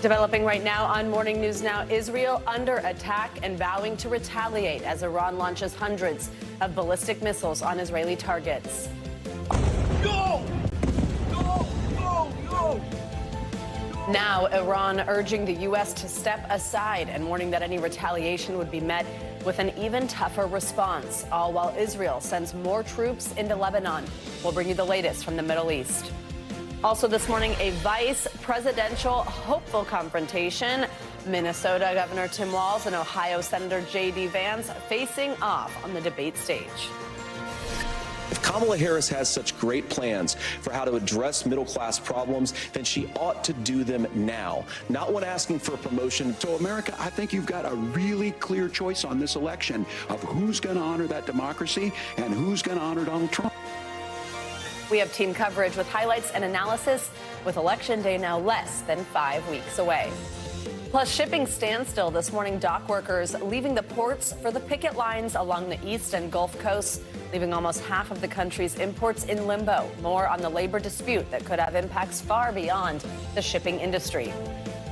Developing right now on Morning News Now, Israel under attack and vowing to retaliate as Iran launches hundreds of ballistic missiles on Israeli targets. Go! Go! Go! Go! Now, Iran urging the U.S. to step aside and warning that any retaliation would be met with an even tougher response, all while Israel sends more troops into Lebanon. We'll bring you the latest from the Middle East. Also this morning, a vice presidential hopeful confrontation. Minnesota Governor Tim Walz and Ohio Senator Vance facing off on the debate stage. If Kamala Harris has such great plans for how to address middle-class problems, then she ought to do them now, not when asking for a promotion. So, America, I think you've got a really clear choice on this election of who's going to honor that democracy and who's going to honor Donald Trump. We have team coverage with highlights and analysis with Election Day now less than 5 weeks away. Plus, shipping standstill this morning. Dock workers leaving the ports for the picket lines along the east and Gulf coasts, leaving almost half of the country's imports in limbo. More on the labor dispute that could have impacts far beyond the shipping industry.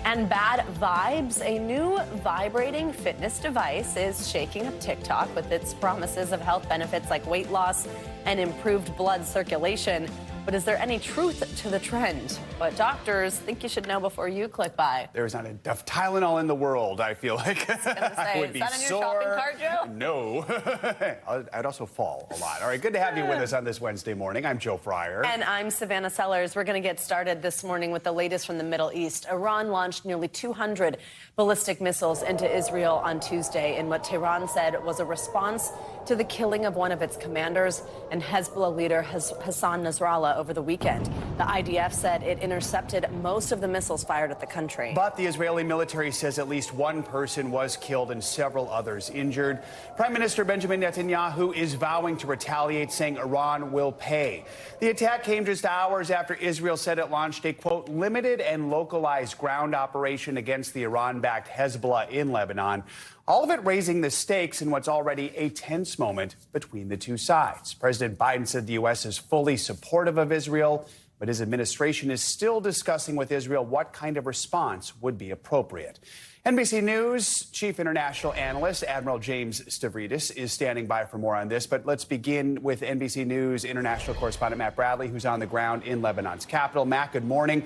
And bad vibes. A new vibrating fitness device is shaking up TikTok with its promises of health benefits like weight loss and improved blood circulation. But is there any truth to the trend? What doctors think you should know before you click buy. There's not enough Tylenol in the world, I feel like. I would be that in your shopping cart, Joe? No. I'd also fall a lot. All right, good to have you with us on this Wednesday morning. I'm Joe Fryer. And I'm Savannah Sellers. We're going to get started this morning with the latest from the Middle East. Iran launched nearly 200 ballistic missiles into Israel on Tuesday in what Tehran said was a response to the killing of one of its commanders and Hezbollah leader Hassan Nasrallah over the weekend. The IDF said it intercepted most of the missiles fired at the country. But the Israeli military says at least one person was killed and several others injured. Prime Minister Benjamin Netanyahu is vowing to retaliate, saying Iran will pay. The attack came just hours after Israel said it launched a, quote, limited and localized ground operation against the Iran-backed Hezbollah in Lebanon. All of it raising the stakes in what's already a tense moment between the two sides. President Biden said the U.S. is fully supportive of Israel, but his administration is still discussing with Israel what kind of response would be appropriate. NBC News chief international analyst Admiral James Stavridis is standing by for more on this. But let's begin with NBC News international correspondent Matt Bradley, who's on the ground in Lebanon's capital. Matt, good morning.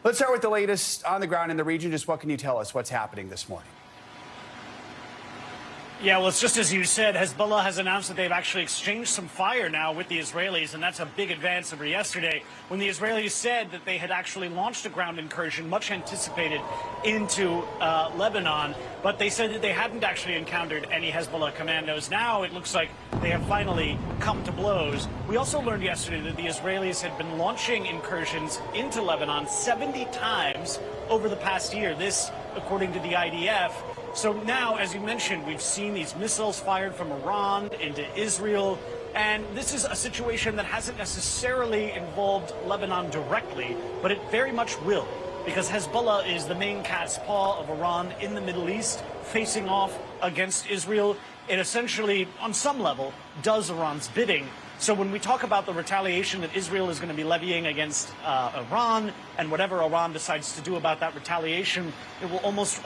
Let's start with the latest on the ground in the region. Just what can you tell us what's happening this morning? Yeah, well, it's just as you said, Hezbollah has announced that they've actually exchanged some fire now with the Israelis, and that's a big advance over yesterday when the Israelis said that they had actually launched a ground incursion, much anticipated, into Lebanon, but they said that they hadn't actually encountered any Hezbollah commandos. Now it looks like they have finally come to blows. We also learned yesterday that the Israelis had been launching incursions into Lebanon 70 times over the past year, this according to the IDF. So now, as you mentioned, we've seen these missiles fired from Iran into Israel, and this is a situation that hasn't necessarily involved Lebanon directly, but it very much will, because Hezbollah is the main cat's paw of Iran in the Middle East, facing off against Israel. It essentially, on some level, does Iran's bidding. So when we talk about the retaliation that Israel is going to be levying against Iran, and whatever Iran decides to do about that retaliation, it will almost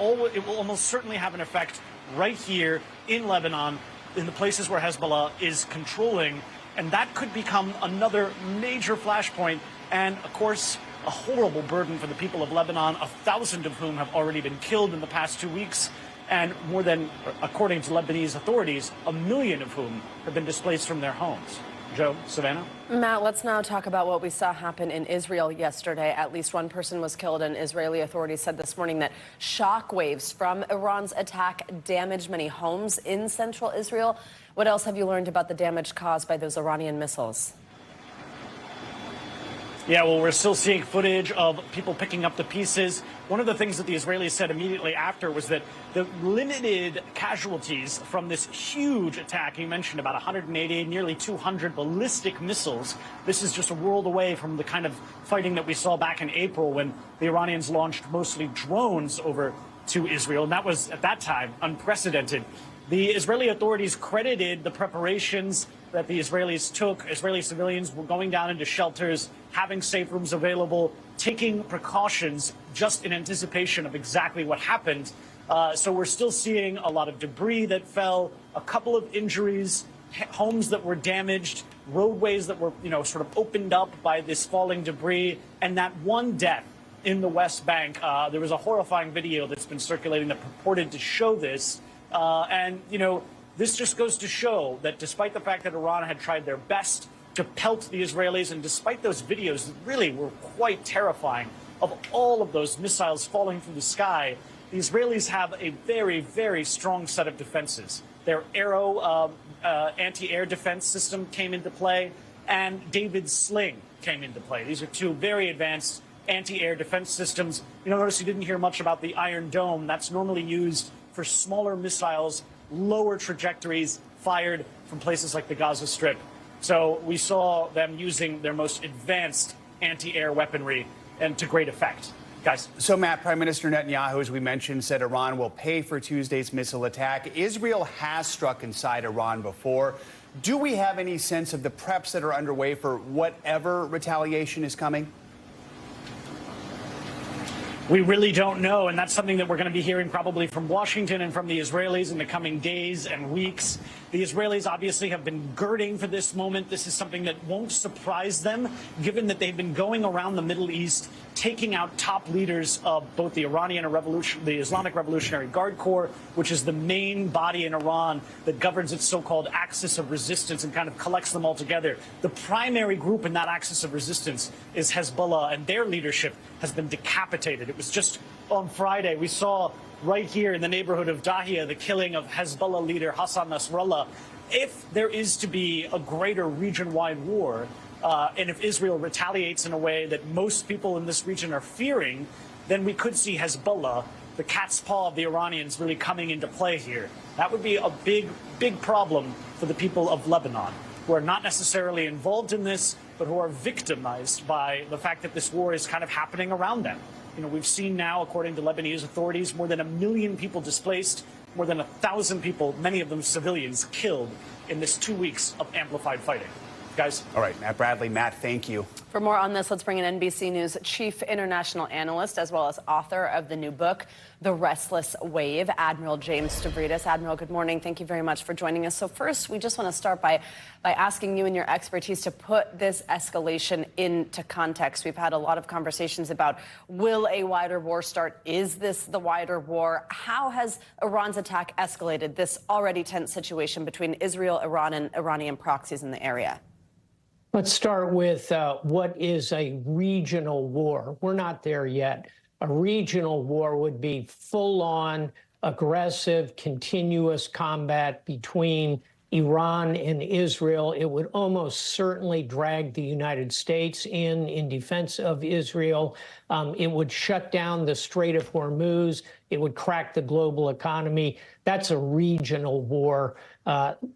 certainly have an effect right here in Lebanon, in the places where Hezbollah is controlling, and that could become another major flashpoint, and of course a horrible burden for the people of Lebanon, 1,000 of whom have already been killed in the past 2 weeks, and more than, according to Lebanese authorities, 1 million of whom have been displaced from their homes. Joe, Savannah? Matt, let's now talk about what we saw happen in Israel yesterday. At least one person was killed, and Israeli authorities said this morning that shock waves from Iran's attack damaged many homes in central Israel. What else have you learned about the damage caused by those Iranian missiles? Yeah, well, we're still seeing footage of people picking up the pieces. One of the things that the Israelis said immediately after was that the limited casualties from this huge attack, you mentioned about 180, nearly 200 ballistic missiles. This is just a world away from the kind of fighting that we saw back in April when the Iranians launched mostly drones over to Israel. And that was, at that time, unprecedented. The Israeli authorities credited the preparations that the Israelis took. Israeli civilians were going down into shelters, having safe rooms available, taking precautions just in anticipation of exactly what happened. So we're still seeing a lot of debris that fell, a couple of injuries, homes that were damaged, roadways that were, sort of opened up by this falling debris, and that one death in the West Bank. There was a horrifying video that's been circulating that purported to show this. This just goes to show that despite the fact that Iran had tried their best to pelt the Israelis, and despite those videos that really were quite terrifying of all of those missiles falling from the sky, the Israelis have a very, very strong set of defenses. Their Arrow anti-air defense system came into play, and David's Sling came into play. These are two very advanced anti-air defense systems. Notice you didn't hear much about the Iron Dome. That's normally used for smaller missiles, lower trajectories, fired from places like the Gaza Strip. So we saw them using their most advanced anti-air weaponry, and to great effect. Guys. So, Matt, Prime Minister Netanyahu, as we mentioned, said Iran will pay for Tuesday's missile attack. Israel has struck inside Iran before. Do we have any sense of the preps that are underway for whatever retaliation is coming? We really don't know, and that's something that we're going to be hearing probably from Washington and from the Israelis in the coming days and weeks. The Israelis obviously have been girding for this moment. This is something that won't surprise them, given that they've been going around the Middle East, taking out top leaders of both the the Islamic Revolutionary Guard Corps, which is the main body in Iran that governs its so-called axis of resistance and kind of collects them all together. The primary group in that axis of resistance is Hezbollah, and their leadership has been decapitated. It was just on Friday, we saw right here in the neighborhood of Dahia the killing of Hezbollah leader Hassan Nasrallah. If there is to be a greater region-wide war, and if Israel retaliates in a way that most people in this region are fearing, then we could see Hezbollah, the cat's paw of the Iranians, really coming into play here. That would be a big, big problem for the people of Lebanon, who are not necessarily involved in this, but who are victimized by the fact that this war is kind of happening around them. We've seen now, according to Lebanese authorities, more than 1 million people displaced, more than 1,000 people, many of them civilians, killed in this 2 weeks of amplified fighting. Guys. All right, Matt Bradley. Matt, thank you. For more on this, let's bring in NBC News chief international analyst as well as author of the new book, The Restless Wave, Admiral James Stavridis. Admiral, good morning. Thank you very much for joining us. So first, we just want to start by asking you and your expertise to put this escalation into context. We've had a lot of conversations about, will a wider war start? Is this the wider war? How has Iran's attack escalated this already tense situation between Israel, Iran, and Iranian proxies in the area? Let's start with what is a regional war. We're not there yet. A regional war would be full-on, aggressive, continuous combat between Iran and Israel. It would almost certainly drag the United States in defense of Israel. It would shut down the Strait of Hormuz. It would crack the global economy. That's a regional war.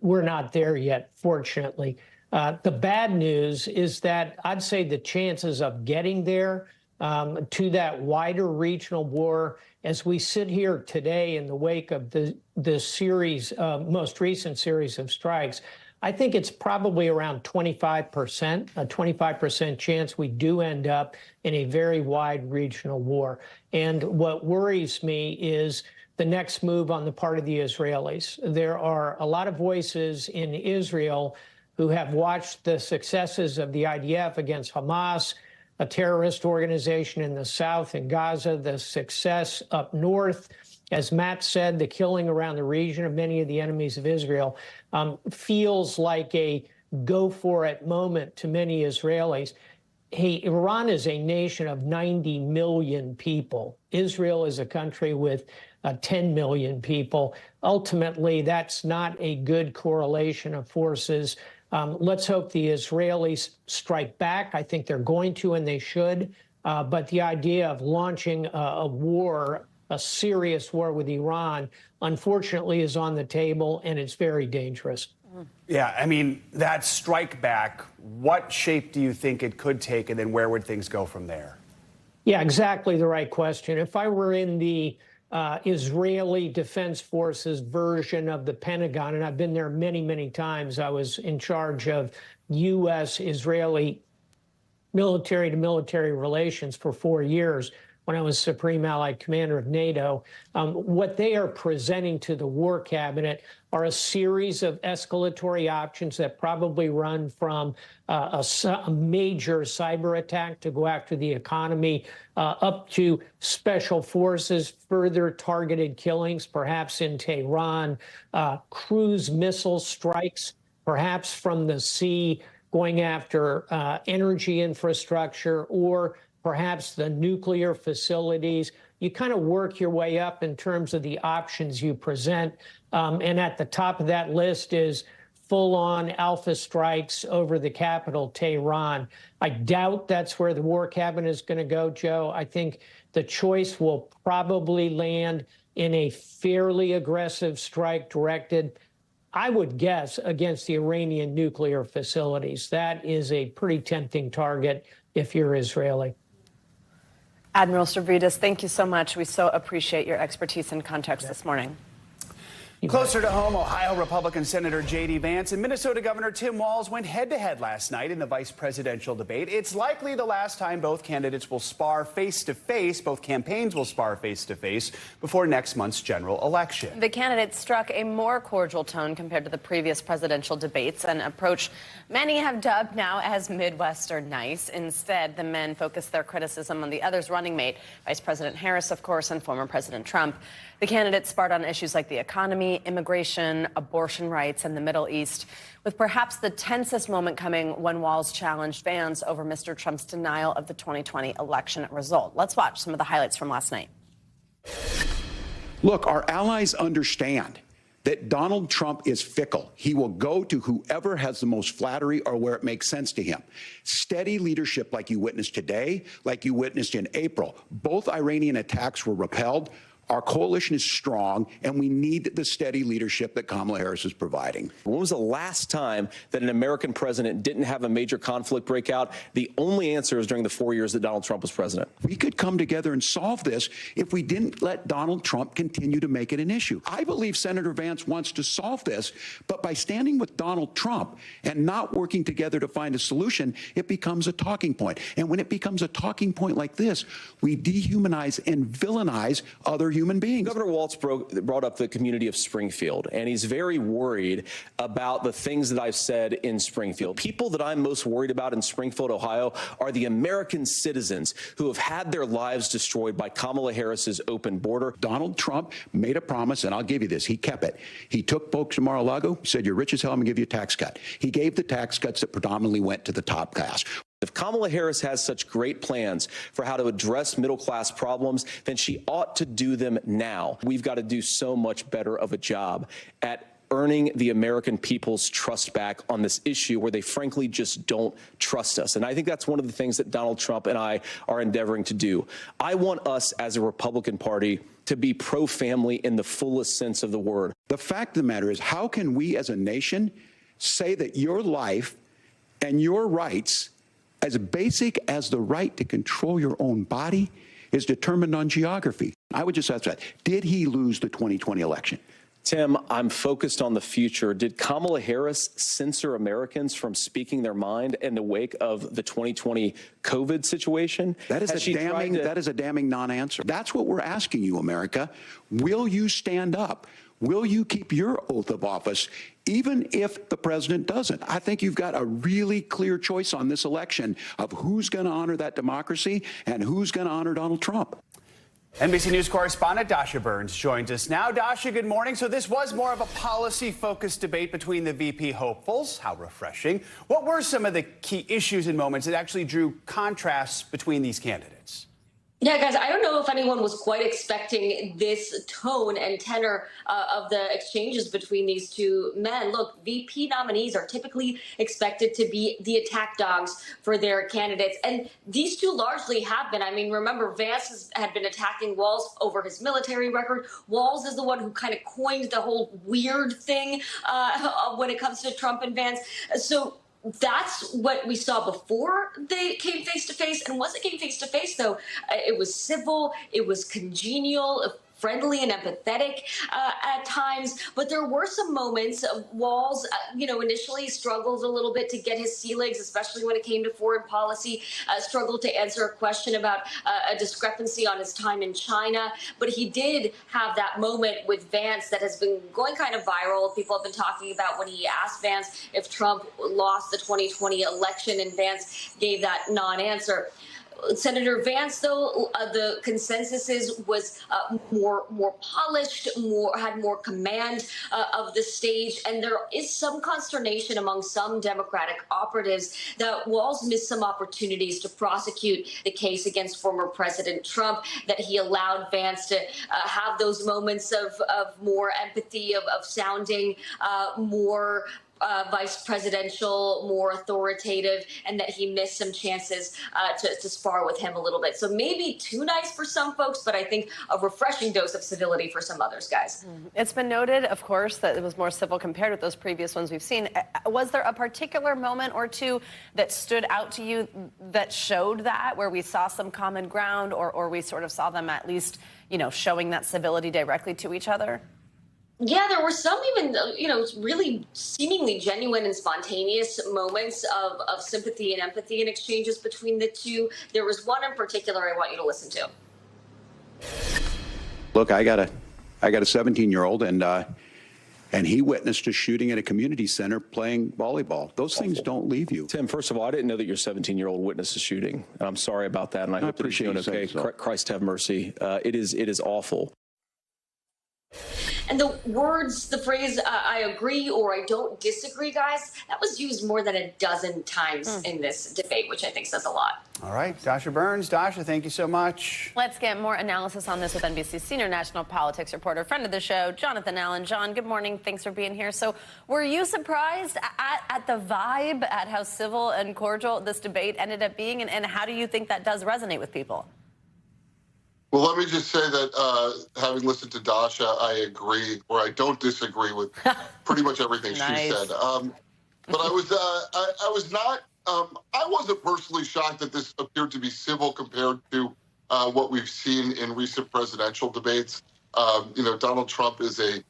We're not there yet, fortunately. The bad news is that I'd say the chances of getting there to that wider regional war, as we sit here today in the wake of the series, most recent series of strikes, I think it's probably around 25%, a 25% chance we do end up in a very wide regional war. And what worries me is the next move on the part of the Israelis. There are a lot of voices in Israel who have watched the successes of the IDF against Hamas, a terrorist organization in the south in Gaza, the success up north. As Matt said, the killing around the region of many of the enemies of Israel feels like a go-for-it moment to many Israelis. Hey, Iran is a nation of 90 million people. Israel is a country with 10 million people. Ultimately, that's not a good correlation of forces. Let's hope the Israelis strike back. I think they're going to, and they should. But the idea of launching a war, a serious war with Iran, unfortunately is on the table, and it's very dangerous. Yeah, I mean, that strike back, what shape do you think it could take, and then where would things go from there? Yeah, exactly the right question. If I were in the Israeli Defense Forces version of the Pentagon, and I've been there many, many times. I was in charge of U.S.-Israeli military-to-military relations for 4 years when I was Supreme Allied Commander of NATO. What they are presenting to the War Cabinet are a series of escalatory options that probably run from a major cyber attack to go after the economy, up to special forces, further targeted killings, perhaps in Tehran, cruise missile strikes, perhaps from the sea, going after energy infrastructure, or perhaps the nuclear facilities. You kind of work your way up in terms of the options you present. And at the top of that list is full-on alpha strikes over the capital, Tehran. I doubt that's where the War Cabinet is going to go, Joe. I think the choice will probably land in a fairly aggressive strike directed, I would guess, against the Iranian nuclear facilities. That is a pretty tempting target if you're Israeli. Admiral Stavridis, thank you so much. We so appreciate your expertise and context this morning. Closer to home, Ohio Republican Senator J.D. Vance and Minnesota Governor Tim Walz went head-to-head last night in the vice presidential debate. It's likely the last time both candidates will spar face-to-face. Both campaigns will spar face-to-face before next month's general election. The candidates struck a more cordial tone compared to the previous presidential debates, an approach many have dubbed now as Midwestern nice. Instead, the men focused their criticism on the other's running mate, Vice President Harris, of course, and former President Trump. The candidates sparred on issues like the economy, immigration, abortion rights, and the Middle East, with perhaps the tensest moment coming when Walz challenged Vance over Mr. Trump's denial of the 2020 election result. Let's watch some of the highlights from last night. Look, our allies understand that Donald Trump is fickle. He will go to whoever has the most flattery or where it makes sense to him. Steady leadership like you witnessed today, like you witnessed in April. Both Iranian attacks were repelled. Our coalition is strong, and we need the steady leadership that Kamala Harris is providing. When was the last time that an American president didn't have a major conflict break out? The only answer is during the 4 years that Donald Trump was president. We could come together and solve this if we didn't let Donald Trump continue to make it an issue. I believe Senator Vance wants to solve this, but by standing with Donald Trump and not working together to find a solution, it becomes a talking point. And when it becomes a talking point like this, we dehumanize and villainize other human beings. Governor Walz brought up the community of Springfield, and he's very worried about the things that I've said in Springfield. The people that I'm most worried about in Springfield, Ohio, are the American citizens who have had their lives destroyed by Kamala Harris's open border. Donald Trump made a promise, and I'll give you this. He kept it. He took folks to Mar-a-Lago, said, "You're rich as hell, I'm going to give you a tax cut." He gave the tax cuts that predominantly went to the top class. If Kamala Harris has such great plans for how to address middle-class problems, then she ought to do them now. We've got to do so much better of a job at earning the American people's trust back on this issue where they frankly just don't trust us. And I think that's one of the things that Donald Trump and I are endeavoring to do. I want us as a Republican Party to be pro-family in the fullest sense of the word. The fact of the matter is, how can we as a nation say that your life and your rights, as basic as the right to control your own body, is determined on geography? I would just ask that. Did he lose the 2020 election? Tim, I'm focused on the future. Did Kamala Harris censor Americans from speaking their mind in the wake of the 2020 COVID situation? That is a damning non-answer. That's what we're asking you, America. Will you stand up? Will you keep your oath of office, even if the president doesn't? I think you've got a really clear choice on this election of who's going to honor that democracy and who's going to honor Donald Trump. NBC News correspondent Dasha Burns joins us now. Dasha, good morning. So this was more of a policy-focused debate between the VP hopefuls. How refreshing. What were some of the key issues and moments that actually drew contrasts between these candidates? Yeah, guys, I don't know if anyone was quite expecting this tone and tenor of the exchanges between these two men. Look, VP nominees are typically expected to be the attack dogs for their candidates. And these two largely have been. I mean, remember, Vance had been attacking Walz over his military record. Walz is the one who kind of coined the whole weird thing when it comes to Trump and Vance. So that's what we saw before they came face to face. And once it came face to face, though, it was civil, it was congenial, friendly and empathetic at times. But there were some moments of Walz, initially struggled a little bit to get his sea legs, especially when it came to foreign policy, struggled to answer a question about a discrepancy on his time in China. But he did have that moment with Vance that has been going kind of viral. People have been talking about when he asked Vance if Trump lost the 2020 election, and Vance gave that non-answer. Senator Vance, though, the consensus was more polished, had more command of the stage, and there is some consternation among some Democratic operatives that Walz missed some opportunities to prosecute the case against former President Trump, that he allowed Vance to have those moments of more empathy, of sounding more vice presidential, more authoritative, and that he missed some chances to spar with him a little bit. So maybe too nice for some folks, but I think a refreshing dose of civility for some others, guys. It's been noted, of course, that it was more civil compared with those previous ones we've seen. Was there a particular moment or two that stood out to you that showed that, where we saw some common ground, or we sort of saw them at least, showing that civility directly to each other? Yeah, there were some even, really seemingly genuine and spontaneous moments of sympathy and empathy and exchanges between the two. There was one in particular I want you to listen to. Look, I got a 17-year-old, and he witnessed a shooting at a community center playing volleyball. Those things don't leave you. Tim, first of all, I didn't know that your 17-year-old witnessed a shooting. And I'm sorry about that, and I hope that he's doing okay. Christ have mercy. It is awful. And the phrase, I agree or I don't disagree, guys, that was used more than a dozen times in this debate, which I think says a lot. All right, Dasha Burns. Dasha, thank you so much. Let's get more analysis on this with NBC senior national politics reporter, friend of the show, Jonathan Allen. John, good morning. Thanks for being here. So were you surprised at the vibe, at how civil and cordial this debate ended up being? And how do you think that does resonate with people? Well, let me just say that having listened to Dasha, I agree, or I don't disagree with pretty much everything she said. But I wasn't personally shocked that this appeared to be civil compared to what we've seen in recent presidential debates. Donald Trump is a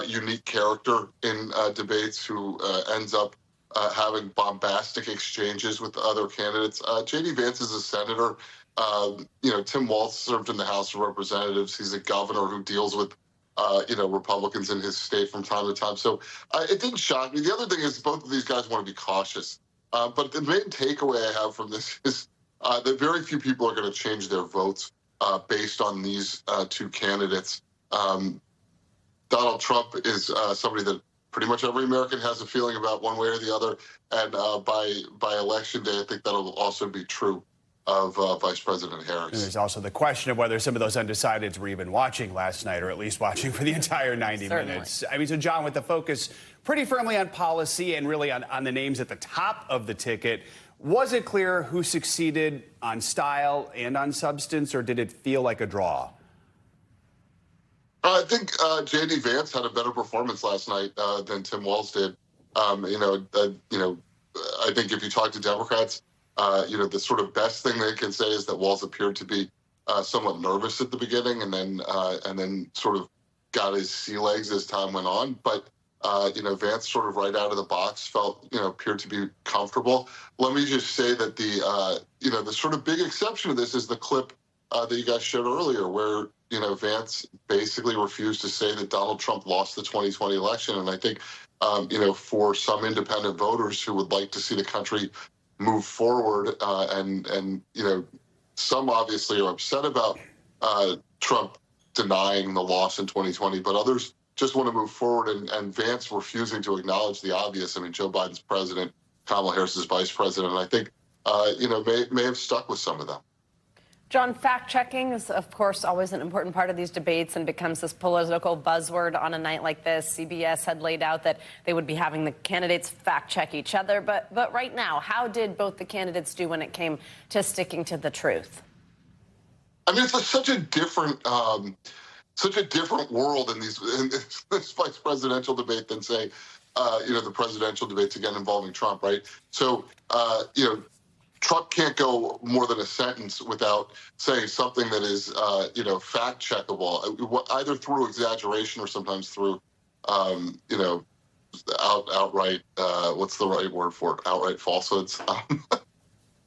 unique character in debates who ends up having bombastic exchanges with other candidates. J.D. Vance is a senator. Tim Walz served in the House of Representatives. He's a governor who deals with, Republicans in his state from time to time. So it didn't shock me. The other thing is both of these guys want to be cautious. But the main takeaway I have from this is that very few people are going to change their votes based on these two candidates. Donald Trump is somebody that pretty much every American has a feeling about one way or the other. And by Election Day, I think that'll also be true of Vice President Harris. And there's also the question of whether some of those undecideds were even watching last night, or at least watching for the entire 90 minutes. I mean, so John, with the focus pretty firmly on policy and really on the names at the top of the ticket, was it clear who succeeded on style and on substance, or did it feel like a draw? I think J.D. Vance had a better performance last night than Tim Walz did. I think if you talk to Democrats, the sort of best thing they can say is that Walz appeared to be somewhat nervous at the beginning, and then sort of got his sea legs as time went on. But Vance sort of right out of the box appeared to be comfortable. Let me just say that the sort of big exception to this is the clip that you guys showed earlier, where Vance basically refused to say that Donald Trump lost the 2020 election. And I think for some independent voters who would like to see the country move forward, and some obviously are upset about Trump denying the loss in 2020, but others just want to move forward, and Vance refusing to acknowledge the obvious. I mean, Joe Biden's president, Kamala Harris is vice president, and I think may have stuck with some of them. John, fact-checking is, of course, always an important part of these debates and becomes this political buzzword on a night like this. CBS had laid out that they would be having the candidates fact-check each other. But right now, how did both the candidates do when it came to sticking to the truth? I mean, it's such a different world in this vice presidential debate than, say, the presidential debates, again, involving Trump, right? So, Trump can't go more than a sentence without saying something that is, fact checkable, either through exaggeration or sometimes through, outright, what's the right word for it? Outright falsehoods.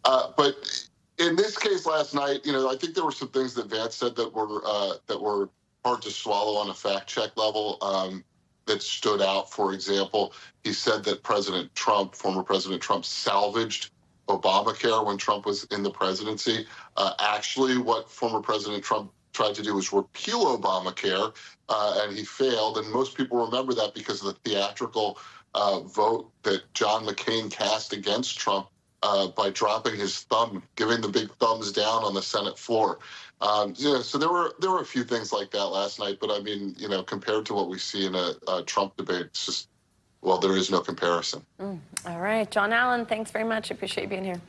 But in this case last night, I think there were some things that Vance said that were hard to swallow on a fact check level that stood out. For example, he said that former President Trump, salvaged Obamacare when Trump was in the presidency. Actually, what former President Trump tried to do was repeal Obamacare, and he failed. And most people remember that because of the theatrical vote that John McCain cast against Trump by dropping his thumb, giving the big thumbs down on the Senate floor. So there were a few things like that last night. But I mean, compared to what we see in a Trump debate, it's just, well, there is no comparison. All right, John Allen, thanks very much. I appreciate you being here.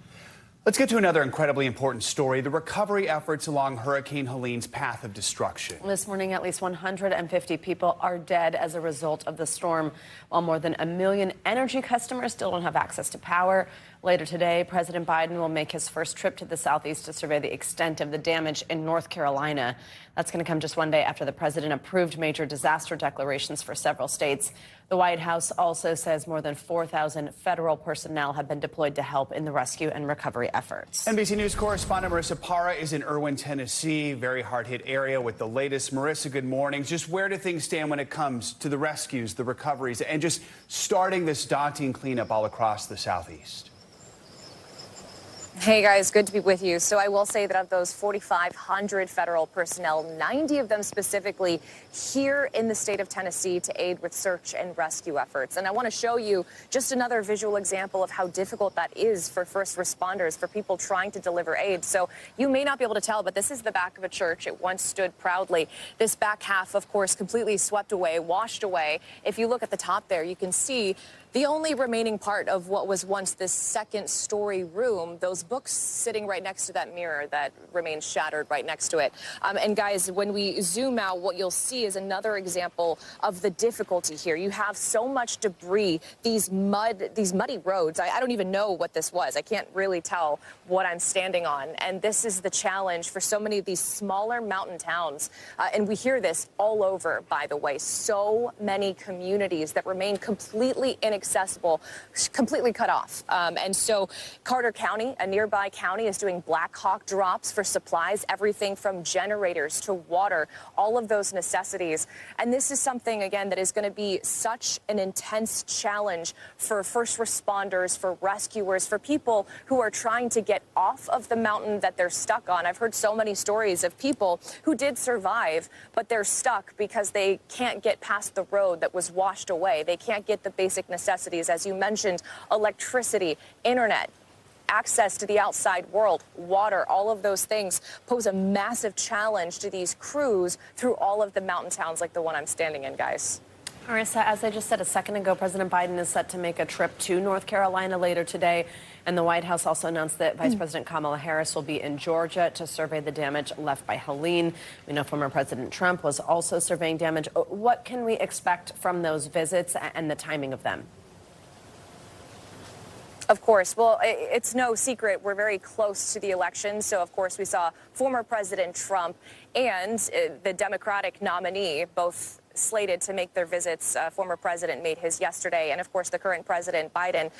Let's get to another incredibly important story, the recovery efforts along Hurricane Helene's path of destruction. This morning, at least 150 people are dead as a result of the storm, while more than 1 million energy customers still don't have access to power. Later today, President Biden will make his first trip to the Southeast to survey the extent of the damage in North Carolina. That's going to come just one day after the president approved major disaster declarations for several states. The White House also says more than 4,000 federal personnel have been deployed to help in the rescue and recovery efforts. NBC News correspondent Marissa Parra is in Erwin, Tennessee, very hard-hit area with the latest. Marissa, good morning. Just where do things stand when it comes to the rescues, the recoveries, and just starting this daunting cleanup all across the Southeast? Hey guys, good to be with you. So I will say that of those 4,500 federal personnel, 90 of them specifically here in the state of Tennessee to aid with search and rescue efforts. And I want to show you just another visual example of how difficult that is for first responders, for people trying to deliver aid. So you may not be able to tell, but this is the back of a church. It once stood proudly. This back half, of course, completely swept away, washed away. If you look at the top there, you can see the only remaining part of what was once this second-story room, those books sitting right next to that mirror that remains shattered right next to it. And guys, when we zoom out, what you'll see is another example of the difficulty here. You have so much debris, these muddy roads. I don't even know what this was. I can't really tell what I'm standing on. And this is the challenge for so many of these smaller mountain towns. And we hear this all over, by the way. So many communities that remain completely inaccessible, completely cut off. And so Carter County, a nearby county, is doing Black Hawk drops for supplies, everything from generators to water, all of those necessities. And this is something, again, that is going to be such an intense challenge for first responders, for rescuers, for people who are trying to get off of the mountain that they're stuck on. I've heard so many stories of people who did survive, but they're stuck because they can't get past the road that was washed away. They can't get the basic necessities, as you mentioned, electricity, internet, access to the outside world, water, all of those things pose a massive challenge to these crews through all of the mountain towns like the one I'm standing in, guys. Marissa, as I just said a second ago, President Biden is set to make a trip to North Carolina later today. And the White House also announced that Vice President Kamala Harris will be in Georgia to survey the damage left by Helene. We know former President Trump was also surveying damage. What can we expect from those visits and the timing of them? Of course. Well, it's no secret we're very close to the election. So, of course, we saw former President Trump and the Democratic nominee both slated to make their visits. Former president made his yesterday, and of course the current president Biden.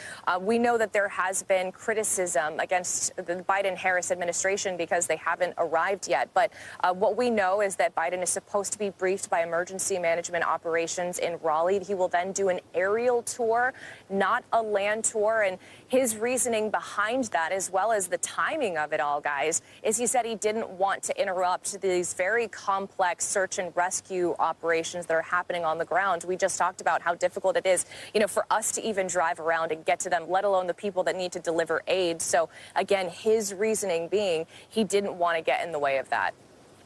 We know that there has been criticism against the Biden-Harris administration because they haven't arrived yet. But what we know is that Biden is supposed to be briefed by emergency management operations in Raleigh. He will then do an aerial tour, not a land tour. And his reasoning behind that, as well as the timing of it all, guys, is he said he didn't want to interrupt these very complex search and rescue operations that are happening on the ground. We just talked about how difficult it is, for us to even drive around and get to them, let alone the people that need to deliver aid. So, again, his reasoning being he didn't want to get in the way of that.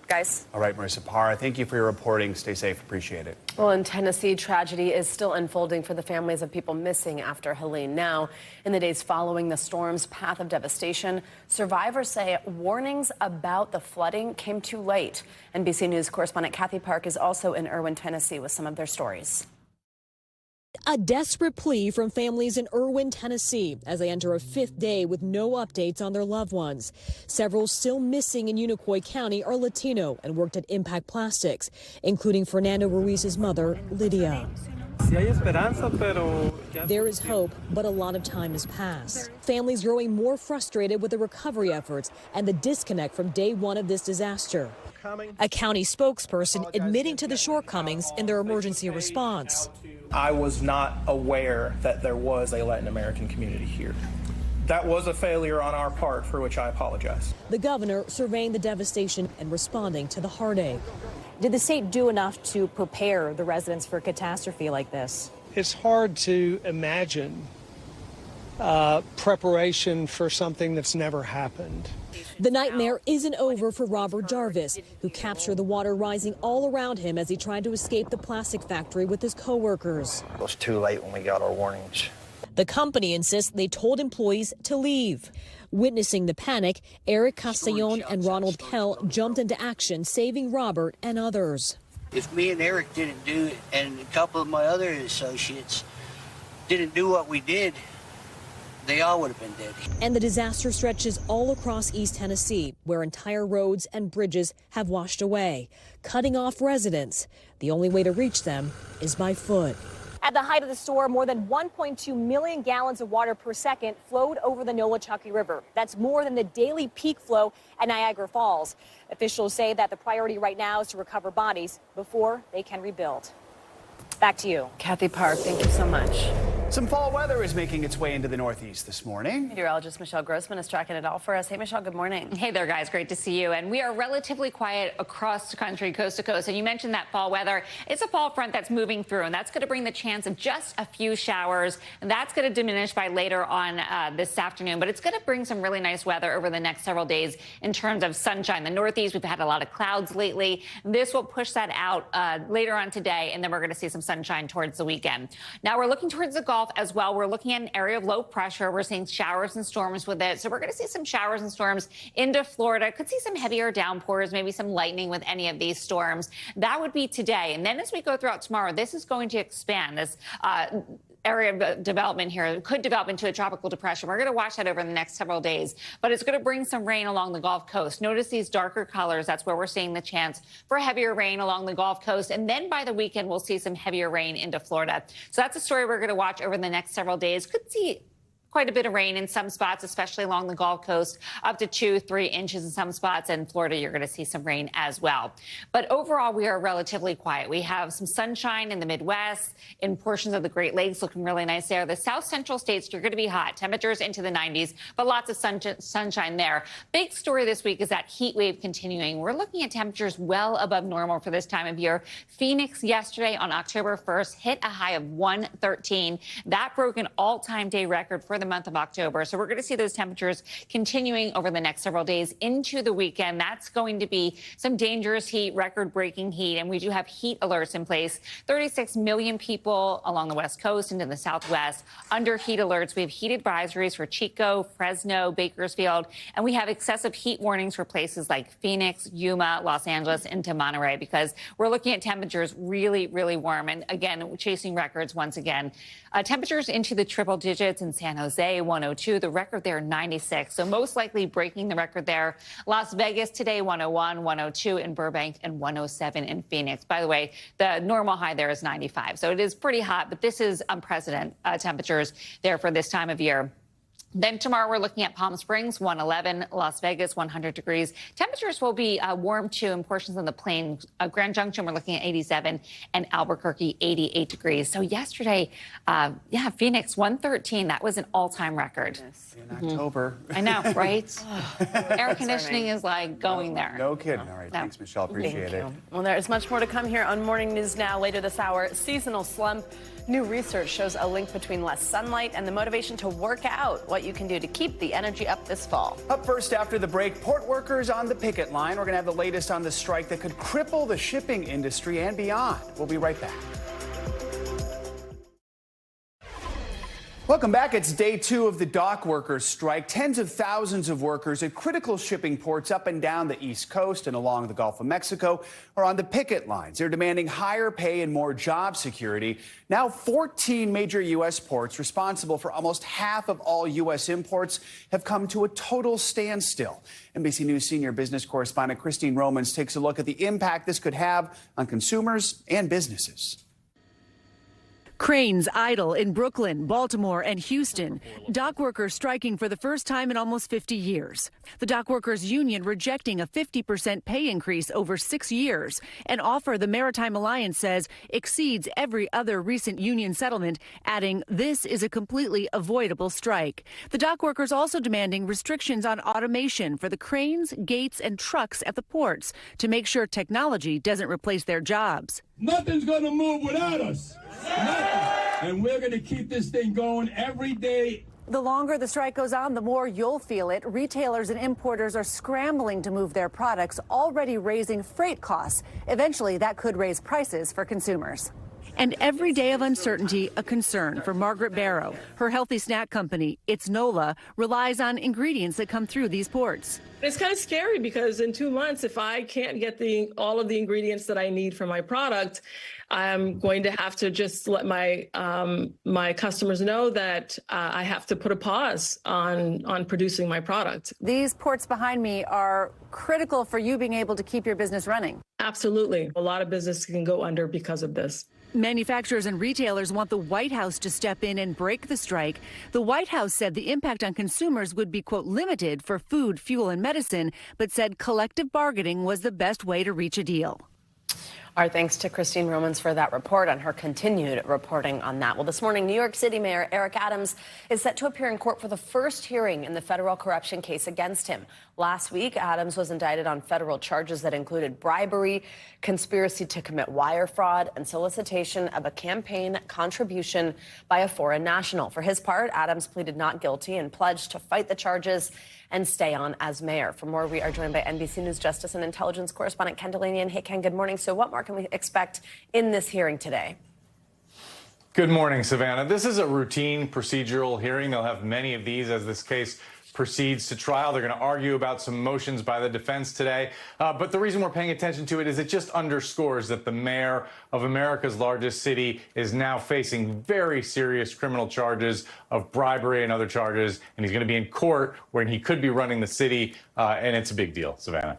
Guys. All right, Marissa Parra, thank you for your reporting. Stay safe. Appreciate it. Well, in Tennessee, tragedy is still unfolding for the families of people missing after Helene. Now, in the days following the storm's path of devastation, survivors say warnings about the flooding came too late. NBC News correspondent Kathy Park is also in Erwin, Tennessee, with some of their stories. A desperate plea from families in Irwin, Tennessee, as they enter a 5th day with no updates on their loved ones. Several still missing in Unicoi County are Latino and worked at Impact Plastics, including Fernando Ruiz's mother, Lydia. There is hope, but a lot of time has passed. Families growing more frustrated with the recovery efforts and the disconnect from day one of this disaster. A county spokesperson admitting to the shortcomings in their emergency response. I was not aware that there was a Latin American community here. That was a failure on our part, for which I apologize. The governor surveying the devastation and responding to the heartache. Did the state do enough to prepare the residents for a catastrophe like this? It's hard to imagine preparation for something that's never happened. The nightmare isn't over for Robert Jarvis, who captured the water rising all around him as he tried to escape the plastic factory with his co-workers. It was too late when we got our warnings. The company insists they told employees to leave. Witnessing the panic, Eric Castellon and Ronald Kell jumped into action, saving Robert and others. If me and Eric didn't do it, and a couple of my other associates didn't do what we did, they all would have been dead. And the disaster stretches all across East Tennessee, where entire roads and bridges have washed away, cutting off residents. The only way to reach them is by foot. At the height of the storm, more than 1.2 million gallons of water per second flowed over the Nolichucky River. That's more than the daily peak flow at Niagara Falls. Officials say that the priority right now is to recover bodies before they can rebuild. Back to you. Kathy Park, thank you so much. Some fall weather is making its way into the Northeast this morning. Meteorologist Michelle Grossman is tracking it all for us. Hey, Michelle, good morning. Hey there, guys. Great to see you. And we are relatively quiet across the country, coast to coast. And you mentioned that fall weather. It's a fall front that's moving through, and that's going to bring the chance of just a few showers. And that's going to diminish by later on this afternoon. But it's going to bring some really nice weather over the next several days in terms of sunshine. The Northeast, we've had a lot of clouds lately. This will push that out later on today, and then we're going to see some sunshine towards the weekend. Now we're looking towards the Gulf as well. We're looking at an area of low pressure. We're seeing showers and storms with it. So we're going to see some showers and storms into Florida. Could see some heavier downpours, maybe some lightning with any of these storms. That would be today. And then as we go throughout tomorrow, this is going to expand. This area of development here could develop into a tropical depression. We're going to watch that over the next several days, but it's going to bring some rain along the Gulf Coast. Notice these darker colors. That's where we're seeing the chance for heavier rain along the Gulf Coast. And then by the weekend, we'll see some heavier rain into Florida. So that's a story we're going to watch over the next several days. Could see quite a bit of rain in some spots, especially along the Gulf Coast, up to 2-3 inches in some spots. And Florida, you're going to see some rain as well. But overall, we are relatively quiet. We have some sunshine in the Midwest, in portions of the Great Lakes, looking really nice there. The South Central states, you're going to be hot. Temperatures into the 90s, but lots of sunshine there. Big story this week is that heat wave continuing. We're looking at temperatures well above normal for this time of year. Phoenix yesterday on October 1st hit a high of 113. That broke an all-time day record for the month of October. So we're going to see those temperatures continuing over the next several days into the weekend. That's going to be some dangerous heat, record-breaking heat, and we do have heat alerts in place. 36 million people along the West Coast and in the Southwest under heat alerts. We have heat advisories for Chico, Fresno, Bakersfield, and we have excessive heat warnings for places like Phoenix, Yuma, Los Angeles, into Monterey, because we're looking at temperatures really, really warm. And again, chasing records once again. Temperatures into the triple digits in San Jose, 102. The record there, 96. So most likely breaking the record there. Las Vegas today, 101, 102 in Burbank, and 107 in Phoenix. By the way, the normal high there is 95. So it is pretty hot, but this is unprecedented temperatures there for this time of year. Then tomorrow we're looking at Palm Springs, 111, Las Vegas, 100 degrees. Temperatures will be warm too in portions of the plain. Grand Junction, we're looking at 87, and Albuquerque, 88 degrees. So yesterday, Phoenix, 113. That was an all-time record. In October. I know, right? Air conditioning is like going there. No kidding. All right, thanks, Michelle. Appreciate it. Well, there is much more to come here on Morning News Now. Later this hour, seasonal slump. New research shows a link between less sunlight and the motivation to work out. What you can do to keep the energy up this fall. Up first after the break, port workers on the picket line. We're going to have the latest on the strike that could cripple the shipping industry and beyond. We'll be right back. Welcome back. It's day 2 of the dock workers' strike. Tens of thousands of workers at critical shipping ports up and down the East Coast and along the Gulf of Mexico are on the picket lines. They're demanding higher pay and more job security. Now 14 major U.S. ports responsible for almost half of all U.S. imports have come to a total standstill. NBC News senior business correspondent Christine Romans takes a look at the impact this could have on consumers and businesses. Cranes idle in Brooklyn, Baltimore, and Houston. Dock workers striking for the first time in almost 50 years. The dock workers union rejecting a 50% pay increase over 6 years, an offer the Maritime Alliance says exceeds every other recent union settlement, adding this is a completely avoidable strike. The dock workers also demanding restrictions on automation for the cranes, gates, and trucks at the ports to make sure technology doesn't replace their jobs. Nothing's going to move without us. Nothing. And we're going to keep this thing going every day. The longer the strike goes on, the more you'll feel it. Retailers and importers are scrambling to move their products, already raising freight costs. Eventually, that could raise prices for consumers. And every day of uncertainty, a concern for Margaret Barrow. Her healthy snack company, It's Nola, relies on ingredients that come through these ports. It's kind of scary because in 2 months, if I can't get all of the ingredients that I need for my product, I'm going to have to just let my my customers know that I have to put a pause on producing my product. These ports behind me are critical for you being able to keep your business running. Absolutely. A lot of business can go under because of this. Manufacturers and retailers want the White House to step in and break the strike. The White House said the impact on consumers would be, quote, limited for food, fuel, and medicine, but said collective bargaining was the best way to reach a deal. Our thanks to Christine Romans for that report and her continued reporting on that. Well, this morning, New York City Mayor Eric Adams is set to appear in court for the first hearing in the federal corruption case against him. Last week, Adams was indicted on federal charges that included bribery, conspiracy to commit wire fraud, and solicitation of a campaign contribution by a foreign national. For his part, Adams pleaded not guilty and pledged to fight the charges and stay on as mayor. For more, we are joined by NBC News Justice and Intelligence correspondent Ken Delanian. Hey, Ken, good morning. So what more can we expect in this hearing today? Good morning, Savannah. This is a routine procedural hearing. They'll have many of these as this case proceeds to trial. They're going to argue about some motions by the defense today. But the reason we're paying attention to it is it just underscores that the mayor of America's largest city is now facing very serious criminal charges of bribery and other charges. And he's going to be in court where he could be running the city. And it's a big deal, Savannah.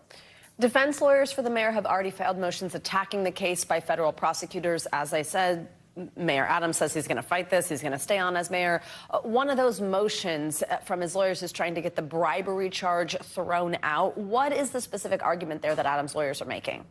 Defense lawyers for the mayor have already filed motions attacking the case by federal prosecutors. As I said, Mayor Adams says he's going to fight this. He's going to stay on as mayor. One of those motions from his lawyers is trying to get the bribery charge thrown out. What is the specific argument there that Adams' lawyers are making?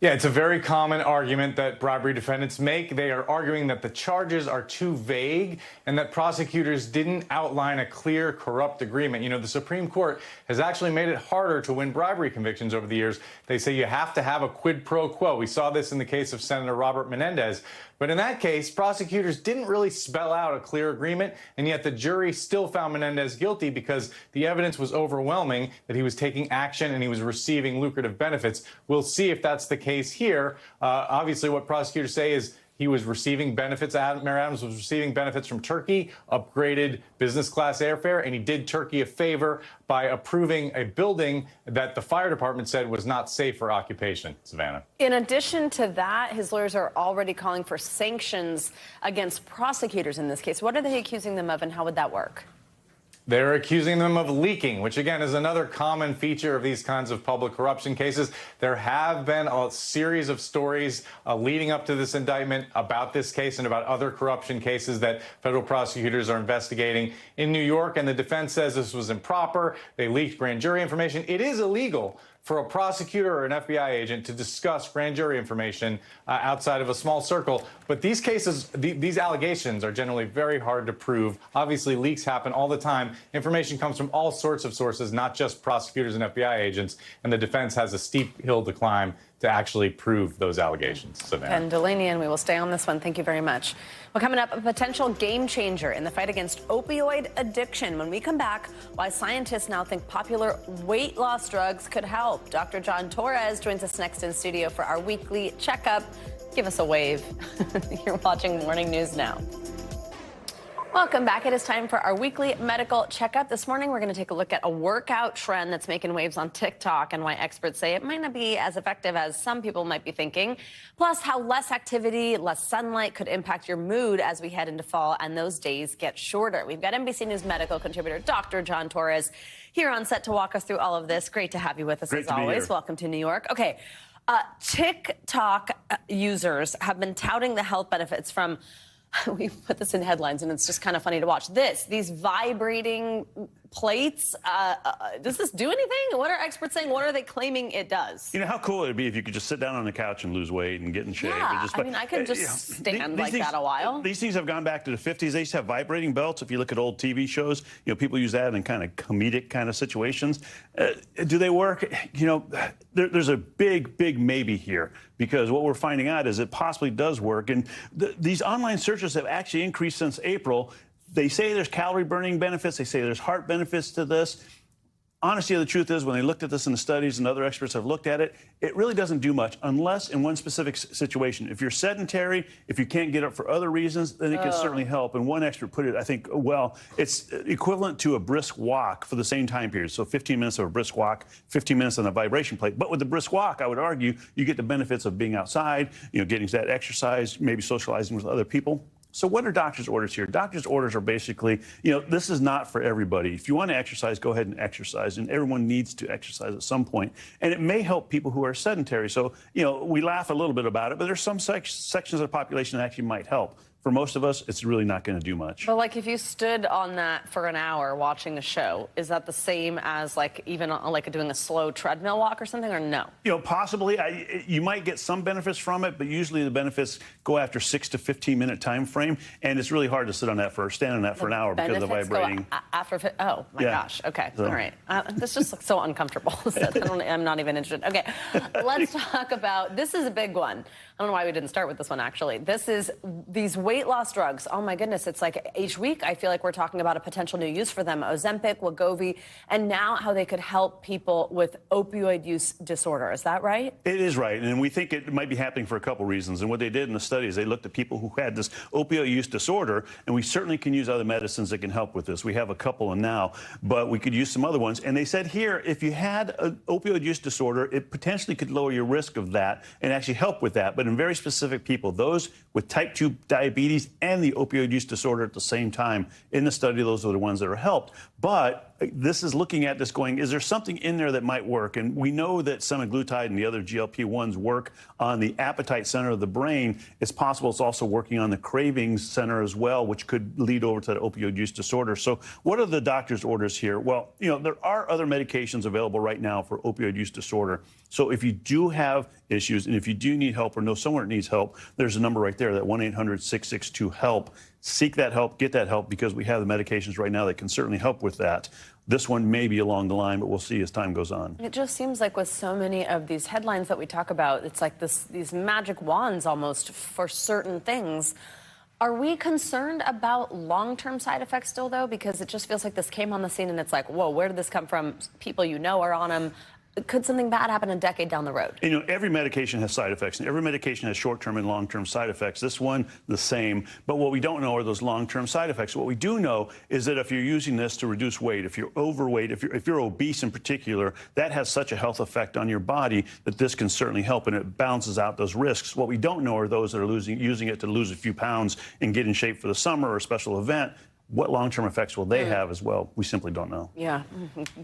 Yeah, it's a very common argument that bribery defendants make. They are arguing that the charges are too vague and that prosecutors didn't outline a clear corrupt agreement. You know, the Supreme Court has actually made it harder to win bribery convictions over the years. They say you have to have a quid pro quo. We saw this in the case of Senator Robert Menendez. But in that case, prosecutors didn't really spell out a clear agreement, and yet the jury still found Menendez guilty because the evidence was overwhelming that he was taking action and he was receiving lucrative benefits. We'll see if that's the case here. Obviously, what prosecutors say is he was receiving benefits. Mayor Adams was receiving benefits from Turkey, upgraded business class airfare, and he did Turkey a favor by approving a building that the fire department said was not safe for occupation. Savannah. In addition to that, his lawyers are already calling for sanctions against prosecutors in this case. What are they accusing them of, and how would that work? They're accusing them of leaking, which, again, is another common feature of these kinds of public corruption cases. There have been a series of stories leading up to this indictment about this case and about other corruption cases that federal prosecutors are investigating in New York. And the defense says this was improper. They leaked grand jury information. It is illegal for a prosecutor or an FBI agent to discuss grand jury information outside of a small circle. But these cases, these allegations are generally very hard to prove. Obviously, leaks happen all the time. Information comes from all sorts of sources, not just prosecutors and FBI agents. And the defense has a steep hill to climb to actually prove those allegations. Ken Delanian, we will stay on this one. Thank you very much. Well, coming up, a potential game changer in the fight against opioid addiction. When we come back, why scientists now think popular weight loss drugs could help. Dr. John Torres joins us next in studio for our weekly checkup. Give us a wave. You're watching Morning News Now. Welcome back. It is time for our weekly medical checkup. This morning, we're going to take a look at a workout trend that's making waves on TikTok and why experts say it might not be as effective as some people might be thinking. Plus, how less activity, less sunlight could impact your mood as we head into fall and those days get shorter. We've got NBC News medical contributor Dr. John Torres here on set to walk us through all of this. Great to have you with us as always. Welcome to New York. Okay, TikTok users have been touting the health benefits from we put this in headlines, and it's just kind of funny to watch. These vibrating plates, does this do anything? What are experts saying? What are they claiming it does? You know, how cool would it be if you could just sit down on the couch and lose weight and get in shape? Yeah, I mean, I could just stand like that a while. These things have gone back to the 50s. They used to have vibrating belts. If you look at old TV shows, you know, people use that in kind of comedic kind of situations. Do they work? You know, there's a big maybe here, because what we're finding out is it possibly does work. And these online searches have actually increased since April. They say there's calorie burning benefits. They say there's heart benefits to this. Honestly, the truth is, when they looked at this in the studies and other experts have looked at it, it really doesn't do much unless in one specific situation. If you're sedentary, if you can't get up for other reasons, then it can certainly help. And one expert put it, I think, well, it's equivalent to a brisk walk for the same time period. So 15 minutes of a brisk walk, 15 minutes on a vibration plate. But with the brisk walk, I would argue, you get the benefits of being outside, you know, getting that exercise, maybe socializing with other people. So what are doctor's orders here? Doctor's orders are basically, you know, this is not for everybody. If you want to exercise, go ahead and exercise. And everyone needs to exercise at some point. And it may help people who are sedentary. So, you know, we laugh a little bit about it, but there's some sections of the population that actually might help. For most of us, it's really not going to do much. But like if you stood on that for an hour watching a show, is that the same as like even like doing a slow treadmill walk or something, or no? You know, possibly. You might get some benefits from it, but usually the benefits go after 6 to 15 minute time frame, and it's really hard to stand on that for an hour because of the vibrating. Oh my gosh. Okay. So. All right. This just looks so uncomfortable. I'm not even interested. Okay. Let's talk about, this is a big one. I don't know why we didn't start with this one, actually. This is these weight loss drugs. Oh, my goodness. It's like each week I feel like we're talking about a potential new use for them. Ozempic, Wegovy, and now how they could help people with opioid use disorder. Is that right? It is right. And we think it might be happening for a couple reasons. And what they did in the study is they looked at people who had this opioid use disorder, and we certainly can use other medicines that can help with this. We have a couple now, but we could use some other ones. And they said here, if you had an opioid use disorder, it potentially could lower your risk of that and actually help with that. But in very specific people, those with type 2 diabetes and the opioid use disorder at the same time. In the study, those are the ones that are helped. But this is looking at this going, is there something in there that might work? And we know that semaglutide and the other GLP-1s work on the appetite center of the brain. It's possible it's also working on the cravings center as well, which could lead over to the opioid use disorder. So what are the doctor's orders here? Well, you know, there are other medications available right now for opioid use disorder. So if you do have issues and if you do need help or know someone that needs help, there's a number right there, that 1-800-662-HELP. Seek that help, get that help, because we have the medications right now that can certainly help with that. This one may be along the line, but we'll see as time goes on. It just seems like with so many of these headlines that we talk about, it's like these magic wands almost for certain things. Are we concerned about long-term side effects still, though? Because it just feels like this came on the scene and it's like, whoa, where did this come from? People you know are on them. Could something bad happen a decade down the road? You know, every medication has side effects, and every medication has short-term and long-term side effects. This one, the same. But what we don't know are those long-term side effects. What we do know is that if you're using this to reduce weight, if you're overweight, if you're obese in particular, that has such a health effect on your body that this can certainly help, and it balances out those risks. What we don't know are those that are using it to lose a few pounds and get in shape for the summer or a special event. What long-term effects will they have as well? We simply don't know. Yeah,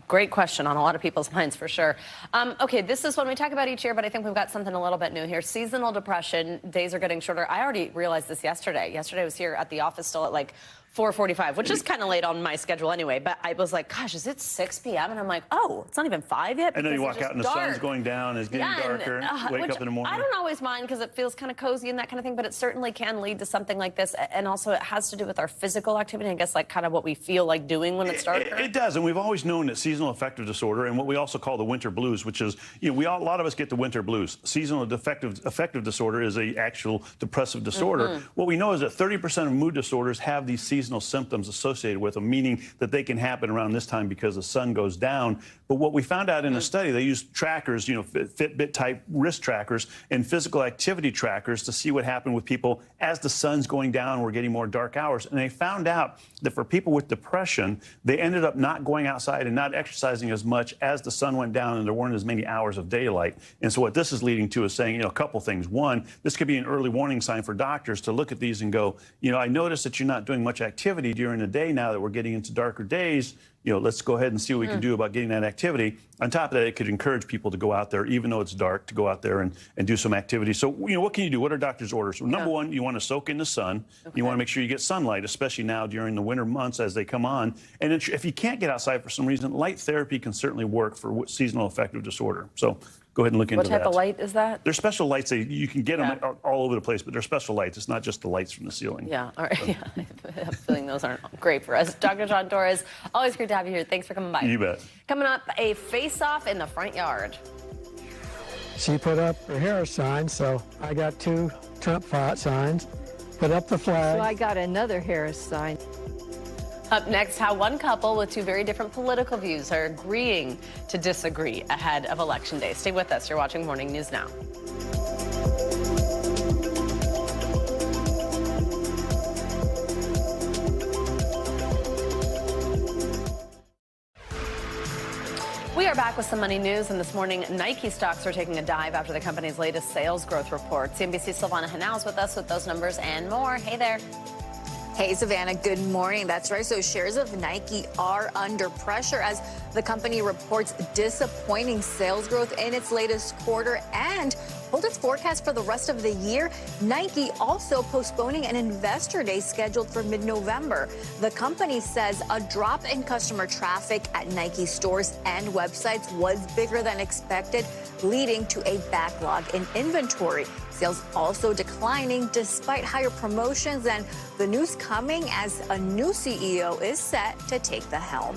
great question on a lot of people's minds, for sure. Okay, this is one we talk about each year, but I think we've got something a little bit new here. Seasonal depression, days are getting shorter. I already realized this yesterday. Yesterday I was here at the office still at like 4:45, which is kind of late on my schedule anyway, but I was like, gosh, is it 6 p.m.? And I'm like, oh, it's not even 5 yet? I know you walk out and the sun's going down, it's getting darker, wake up in the morning. I don't always mind because it feels kind of cozy and that kind of thing, but it certainly can lead to something like this. And also it has to do with our physical activity, I guess, like kind of what we feel like doing when it's darker. It does, and we've always known that seasonal affective disorder and what we also call the winter blues, which is, you know, a lot of us get the winter blues. Seasonal affective disorder is an actual depressive disorder. What we know is that 30% of mood disorders have these seasonal symptoms associated with them, meaning that they can happen around this time because the sun goes down. But what we found out in a study, they used trackers, Fitbit type wrist trackers and physical activity trackers to see what happened with people as the sun's going down, we're getting more dark hours. And they found out that for people with depression, they ended up not going outside and not exercising as much as the sun went down, and there weren't as many hours of daylight. And so what this is leading to is saying, a couple things. One, this could be an early warning sign for doctors to look at these and go, I noticed that you're not doing much activity during the day now that we're getting into darker days. Let's go ahead and see what we can do about getting that activity. On top of that, it could encourage people to go out there, even though it's dark, to go out there and do some activity. So, what can you do? What are doctors' orders? Well, number one, you want to soak in the sun. Okay. You want to make sure you get sunlight, especially now during the winter months as they come on. And if you can't get outside for some reason, light therapy can certainly work for seasonal affective disorder. So go ahead and look into that. What type of light is that? They're special lights. You can get them all over the place, but they're special lights. It's not just the lights from the ceiling. Yeah, all right. Yeah. I have a feeling those aren't great for us. Dr. John Torres, always great to have you here. Thanks for coming by. You bet. Coming up, a face-off in the front yard. She put up her Harris sign, so I got 2 Trump signs. Put up the flag. So I got another Harris sign. Up next, how one couple with 2 very different political views are agreeing to disagree ahead of Election Day. Stay with us. You're watching Morning News Now. We are back with some money news, and this morning Nike stocks are taking a dive after the company's latest sales growth report. CNBC's Silvana Henao is with us with those numbers and more. Hey there. Hey, Savannah, good morning. That's right. So shares of Nike are under pressure as the company reports disappointing sales growth in its latest quarter and pulled its forecast for the rest of the year. Nike also postponing an investor day scheduled for mid-November. The company says a drop in customer traffic at Nike stores and websites was bigger than expected, leading to a backlog in inventory. Sales also declining despite higher promotions, and the news coming as a new CEO is set to take the helm.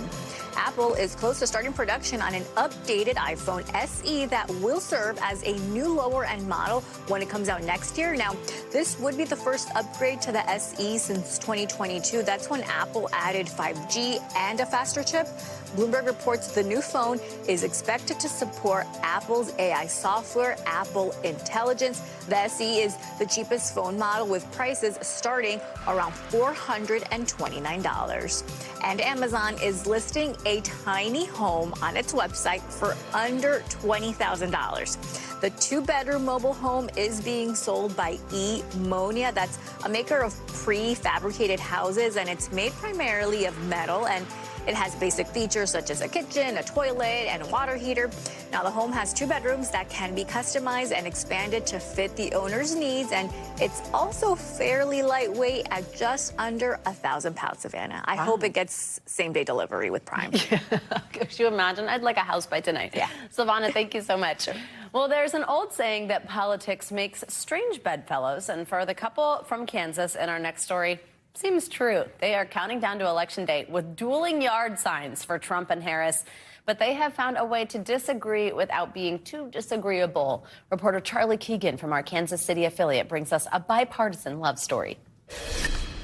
Apple is close to starting production on an updated iPhone SE that will serve as a new lower-end model when it comes out next year. Now, this would be the first upgrade to the SE since 2022. That's when Apple added 5G and a faster chip. Bloomberg reports the new phone is expected to support Apple's AI software, Apple Intelligence. The SE is the cheapest phone model with prices starting around $429. And Amazon is listing a tiny home on its website for under $20,000. The 2-bedroom mobile home is being sold by E-Monia. That's a maker of prefabricated houses, and it's made primarily of metal, and it has basic features such as a kitchen, a toilet, and a water heater. Now, the home has 2 bedrooms that can be customized and expanded to fit the owner's needs, and it's also fairly lightweight at just under 1,000 pounds, Savannah. I hope it gets same-day delivery with Prime. Could you imagine? I'd like a house by tonight. Yeah. Silvana, thank you so much. Well, there's an old saying that politics makes strange bedfellows, and for the couple from Kansas in our next story, seems true. They are counting down to Election Day with dueling yard signs for Trump and Harris, but they have found a way to disagree without being too disagreeable. Reporter Charlie Keegan from our Kansas City affiliate brings us a bipartisan love story.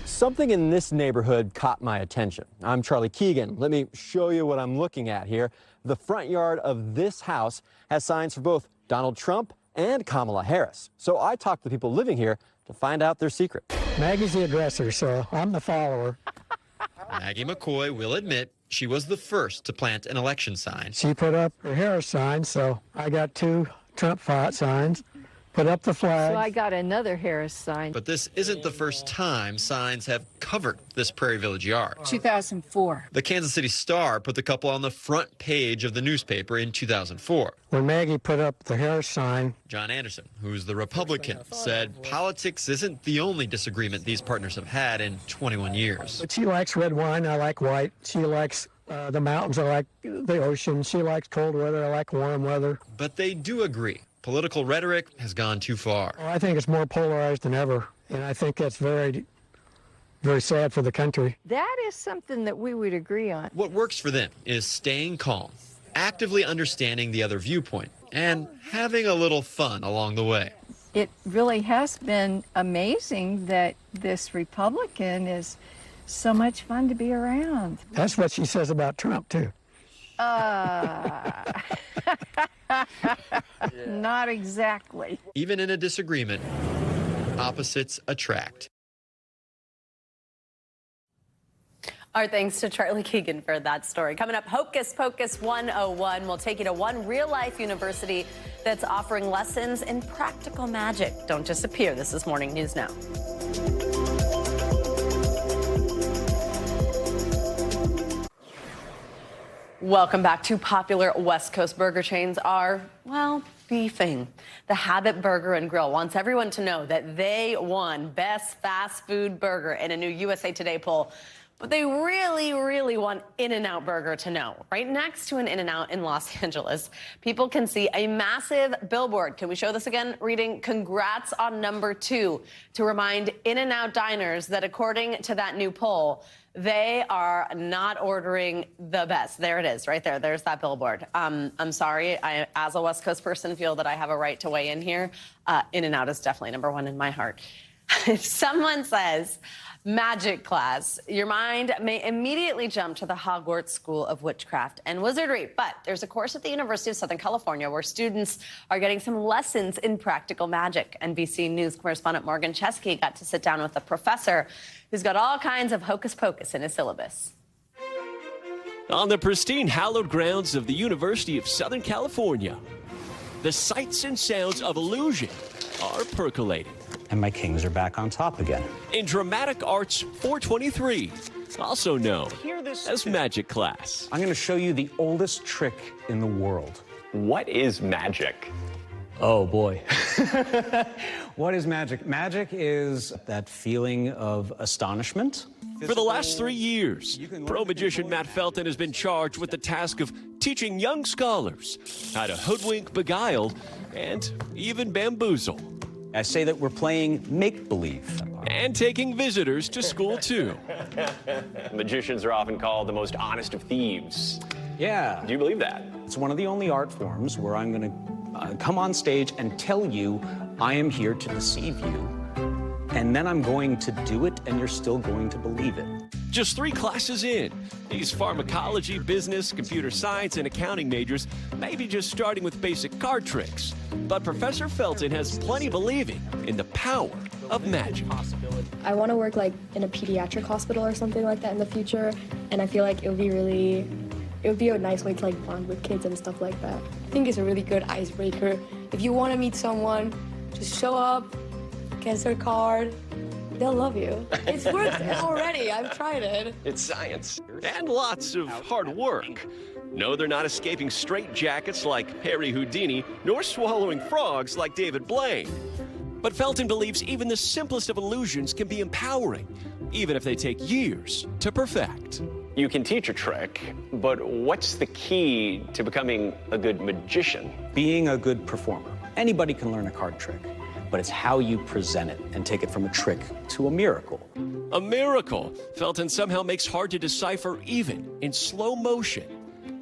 Something in this neighborhood caught my attention. I'm Charlie Keegan. Let me show you what I'm looking at here. The front yard of this house has signs for both Donald Trump and Kamala Harris. So I talked to people living here to find out their secret. Maggie's the aggressor, so I'm the follower. Maggie McCoy will admit she was the first to plant an election sign. She put up her Harris sign, so I got 2 Trump signs. Put up the flag. So I got another Harris sign. But this isn't the first time signs have covered this Prairie Village yard. 2004. The Kansas City Star put the couple on the front page of the newspaper in 2004. When Maggie put up the Harris sign, John Anderson, who's the Republican, said politics isn't the only disagreement these partners have had in 21 years. But she likes red wine, I like white. She likes the mountains, I like the ocean. She likes cold weather, I like warm weather. But they do agree. Political rhetoric has gone too far. Well, I think it's more polarized than ever, and I think that's very, very sad for the country. That is something that we would agree on. What works for them is staying calm, actively understanding the other viewpoint, and having a little fun along the way. It really has been amazing that this Republican is so much fun to be around. That's what she says about Trump, too. Not exactly. Even in a disagreement, opposites attract. Our thanks to Charlie Keegan for that story. Coming up, Hocus Pocus 101. We'll take you to one real-life university that's offering lessons in practical magic. Don't disappear. This is Morning News Now. Welcome back. Two popular West Coast burger chains are, well, beefing. The Habit Burger and Grill wants everyone to know that they won Best Fast Food Burger in a new USA Today poll. But they really, really want In-N-Out Burger to know. Right next to an In-N-Out in Los Angeles, people can see a massive billboard. Can we show this again? Reading, "Congrats on number 2," to remind In-N-Out diners that according to that new poll, they are not ordering the best. There it is, right there. There's that billboard. I'm sorry, I, as a West Coast person, feel that I have a right to weigh in here. In-N-Out is definitely number 1 in my heart. If someone says magic class, your mind may immediately jump to the Hogwarts School of Witchcraft and Wizardry. But there's a course at the University of Southern California where students are getting some lessons in practical magic. NBC News correspondent Morgan Chesky got to sit down with a professor who's got all kinds of hocus pocus in his syllabus. On the pristine hallowed grounds of the University of Southern California, the sights and sounds of illusion are percolating. And my kings are back on top again. In Dramatic Arts 423, also known as magic class. I'm going to show you the oldest trick in the world. What is magic? Oh, boy. What is magic? Magic is that feeling of astonishment. For the last 3 years, pro magician Matt Felton has been charged with the task of teaching young scholars how to hoodwink, beguile, and even bamboozle. I say that we're playing make-believe. And taking visitors to school, too. Magicians are often called the most honest of thieves. Yeah. Do you believe that? It's one of the only art forms where I'm going to come on stage and tell you I am here to deceive you. And then I'm going to do it, and you're still going to believe it. Just 3 classes in, these pharmacology, business, computer science, and accounting majors may be just starting with basic card tricks. But Professor Felton has plenty believing in the power of magic. I want to work like in a pediatric hospital or something like that in the future, and I feel like it would be a nice way to like bond with kids and stuff like that. I think it's a really good icebreaker. If you want to meet someone, just show up, get their card. They'll love you. It's worked already. I've tried it. It's science. And lots of hard work. No, they're not escaping straitjackets like Harry Houdini, nor swallowing frogs like David Blaine. But Felton believes even the simplest of illusions can be empowering, even if they take years to perfect. You can teach a trick, but what's the key to becoming a good magician? Being a good performer. Anybody can learn a card trick, but it's how you present it and take it from a trick to a miracle. A miracle Felton somehow makes hard to decipher even in slow motion,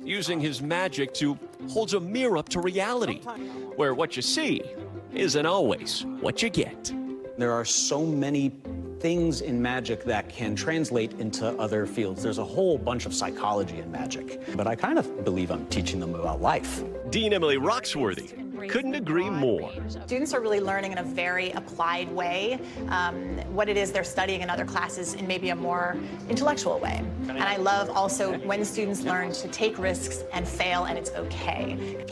using his magic to hold a mirror up to reality, where what you see isn't always what you get. There are so many things in magic that can translate into other fields. There's a whole bunch of psychology in magic, but I kind of believe I'm teaching them about life. Dean Emily Roxworthy couldn't agree more. Students are really learning in a very applied way what it is they're studying in other classes in maybe a more intellectual way. And I love also when students learn to take risks and fail, and it's okay.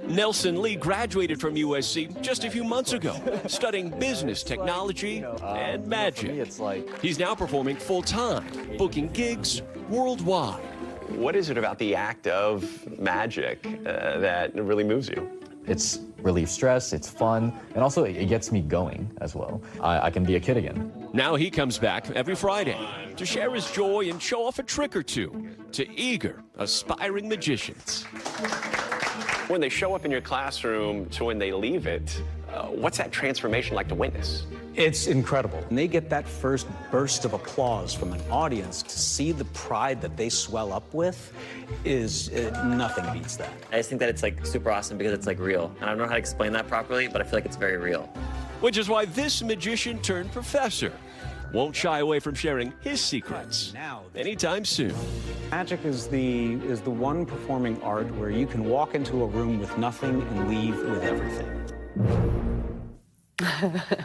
Nelson Lee graduated from USC just a few months ago, studying business, technology, and magic. He's now performing full-time, booking gigs worldwide. What is it about the act of magic that really moves you? It's relief stress, it's fun, and also it gets me going as well. I can be a kid again. Now he comes back every Friday to share his joy and show off a trick or two to eager, aspiring magicians. When they show up in your classroom to when they leave it, what's that transformation like to witness? It's incredible. And they get that first burst of applause from an audience to see the pride that they swell up with is nothing beats that. I just think that it's like super awesome because it's like real. And I don't know how to explain that properly, but I feel like it's very real. Which is why this magician turned professor won't shy away from sharing his secrets anytime soon. Magic is the one performing art where you can walk into a room with nothing and leave with everything.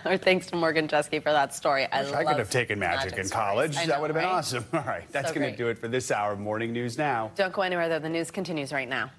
Our thanks to Morgan Jeske for that story. I could have taken magic in college. That would have been awesome. All right, that's going to do it for this hour of Morning News Now. Don't go anywhere, though. The news continues right now.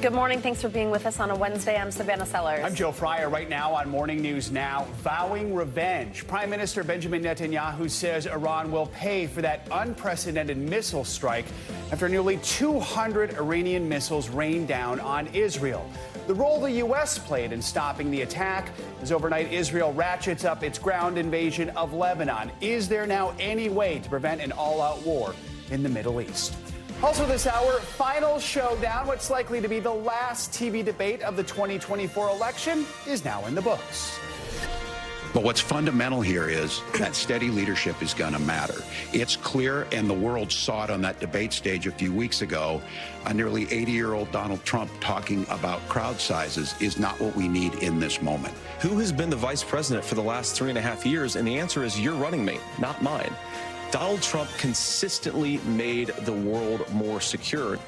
Good morning. Thanks for being with us on a Wednesday. I'm Savannah Sellers. I'm Joe Fryer. Right now on Morning News Now, vowing revenge. Prime Minister Benjamin Netanyahu says Iran will pay for that unprecedented missile strike after nearly 200 Iranian missiles rained down on Israel. The role the U.S. played in stopping the attack as overnight Israel ratchets up its ground invasion of Lebanon. Is there now any way to prevent an all-out war in the Middle East? Also this hour, final showdown. What's likely to be the last TV debate of the 2024 election is now in the books. But what's fundamental here is that steady leadership is going to matter. It's clear, and the world saw it on that debate stage a few weeks ago. A nearly 80-year-old Donald Trump talking about crowd sizes is not what we need in this moment. Who has been the vice president for the last 3.5 years? And the answer is your running mate, not mine. Donald Trump consistently made the world more secure.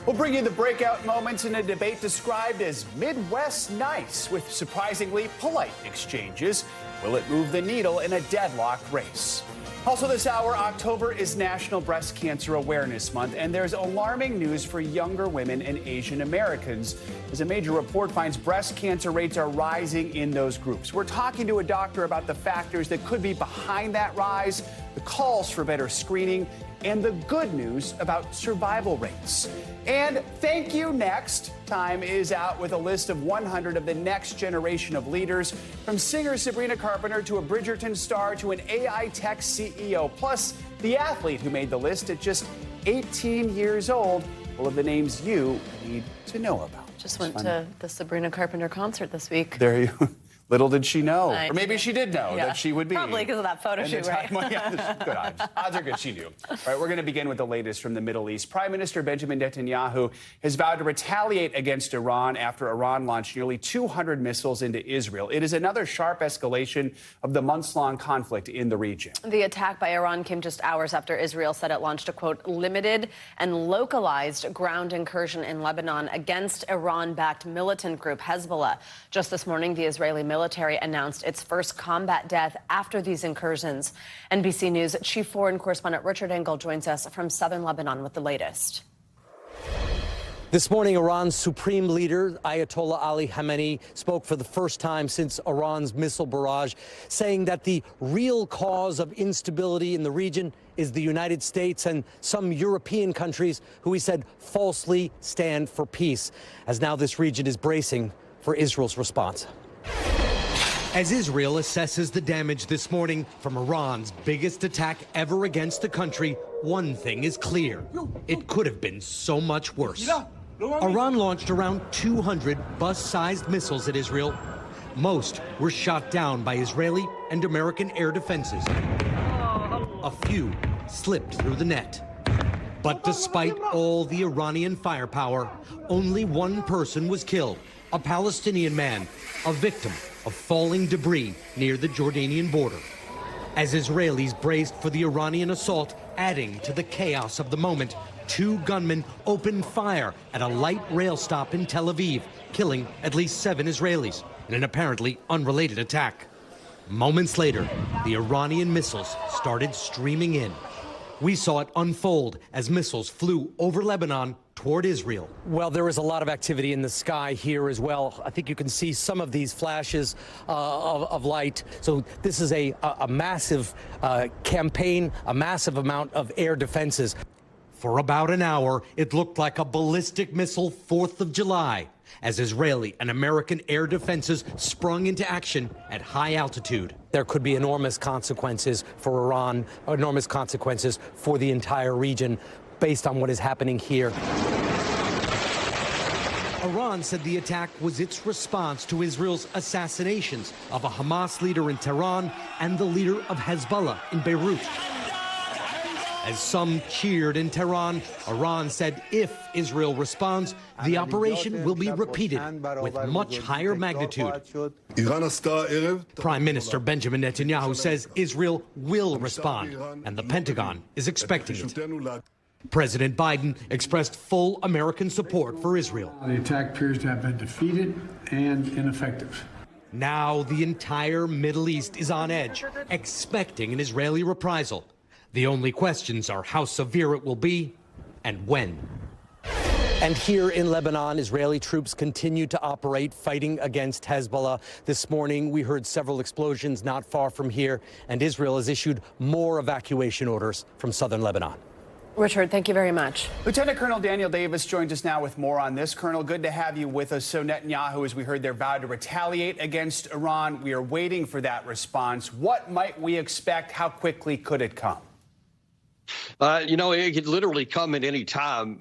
We'll bring you the breakout moments in a debate described as Midwest nice, with surprisingly polite exchanges. Will it move the needle in a deadlock race? Also this hour, October is National Breast Cancer Awareness Month, and there's alarming news for younger women and Asian Americans, as a major report finds breast cancer rates are rising in those groups. We're talking to a doctor about the factors that could be behind that rise, the calls for better screening, and the good news about survival rates. And thank you next. Time is out with a list of 100 of the next generation of leaders, from singer Sabrina Carpenter to a Bridgerton star to an AI tech CEO, plus the athlete who made the list at just 18 years old. All of the names you need to know about. Just went to the Sabrina Carpenter concert this week. There you Little did she know, or maybe she did know that she would be. Probably because of that photo shoot, right? Good odds. Odds are good she knew. All right, we're going to begin with the latest from the Middle East. Prime Minister Benjamin Netanyahu has vowed to retaliate against Iran after Iran launched nearly 200 missiles into Israel. It is another sharp escalation of the months-long conflict in the region. The attack by Iran came just hours after Israel said it launched a, quote, limited and localized ground incursion in Lebanon against Iran-backed militant group Hezbollah. Just this morning, the Israeli military announced its first combat death after these incursions. NBC News chief foreign correspondent Richard Engel joins us from southern Lebanon with the latest. This morning, Iran's supreme leader, Ayatollah Ali Khamenei, spoke for the first time since Iran's missile barrage, saying that the real cause of instability in the region is the United States and some European countries who, he said, falsely stand for peace, as now this region is bracing for Israel's response. As Israel assesses the damage this morning from Iran's biggest attack ever against the country, one thing is clear. It could have been so much worse. Iran launched around 200 bus-sized missiles at Israel. Most were shot down by Israeli and American air defenses. A few slipped through the net. But despite all the Iranian firepower, only one person was killed, a Palestinian man, a victim of falling debris near the Jordanian border. As Israelis braced for the Iranian assault, adding to the chaos of the moment, two gunmen opened fire at a light rail stop in Tel Aviv, killing at least 7 Israelis in an apparently unrelated attack. Moments later, the Iranian missiles started streaming in. We saw it unfold as missiles flew over Lebanon toward Israel. Well, there is a lot of activity in the sky here as well. I think you can see some of these flashes of light. So this is a massive campaign, a massive amount of air defenses. For about an hour, it looked like a ballistic missile 4th of July, as Israeli and American air defenses sprung into action at high altitude. There could be enormous consequences for Iran, enormous consequences for the entire region, based on what is happening here. Iran said the attack was its response to Israel's assassinations of a Hamas leader in Tehran and the leader of Hezbollah in Beirut. As some cheered in Tehran, Iran said if Israel responds, the operation will be repeated with much higher magnitude. Prime Minister Benjamin Netanyahu says Israel will respond, and the Pentagon is expecting it. President Biden expressed full American support for Israel. The attack appears to have been defeated and ineffective. Now the entire Middle East is on edge, expecting an Israeli reprisal. The only questions are how severe it will be and when. And here in Lebanon, Israeli troops continue to operate, fighting against Hezbollah. This morning, we heard several explosions not far from here, and Israel has issued more evacuation orders from southern Lebanon. Richard, thank you very much. Lieutenant Colonel Daniel Davis joins us now with more on this. Colonel, good to have you with us. So Netanyahu, as we heard, they're vowed to retaliate against Iran. We are waiting for that response. What might we expect? How quickly could it come? It could literally come at any time.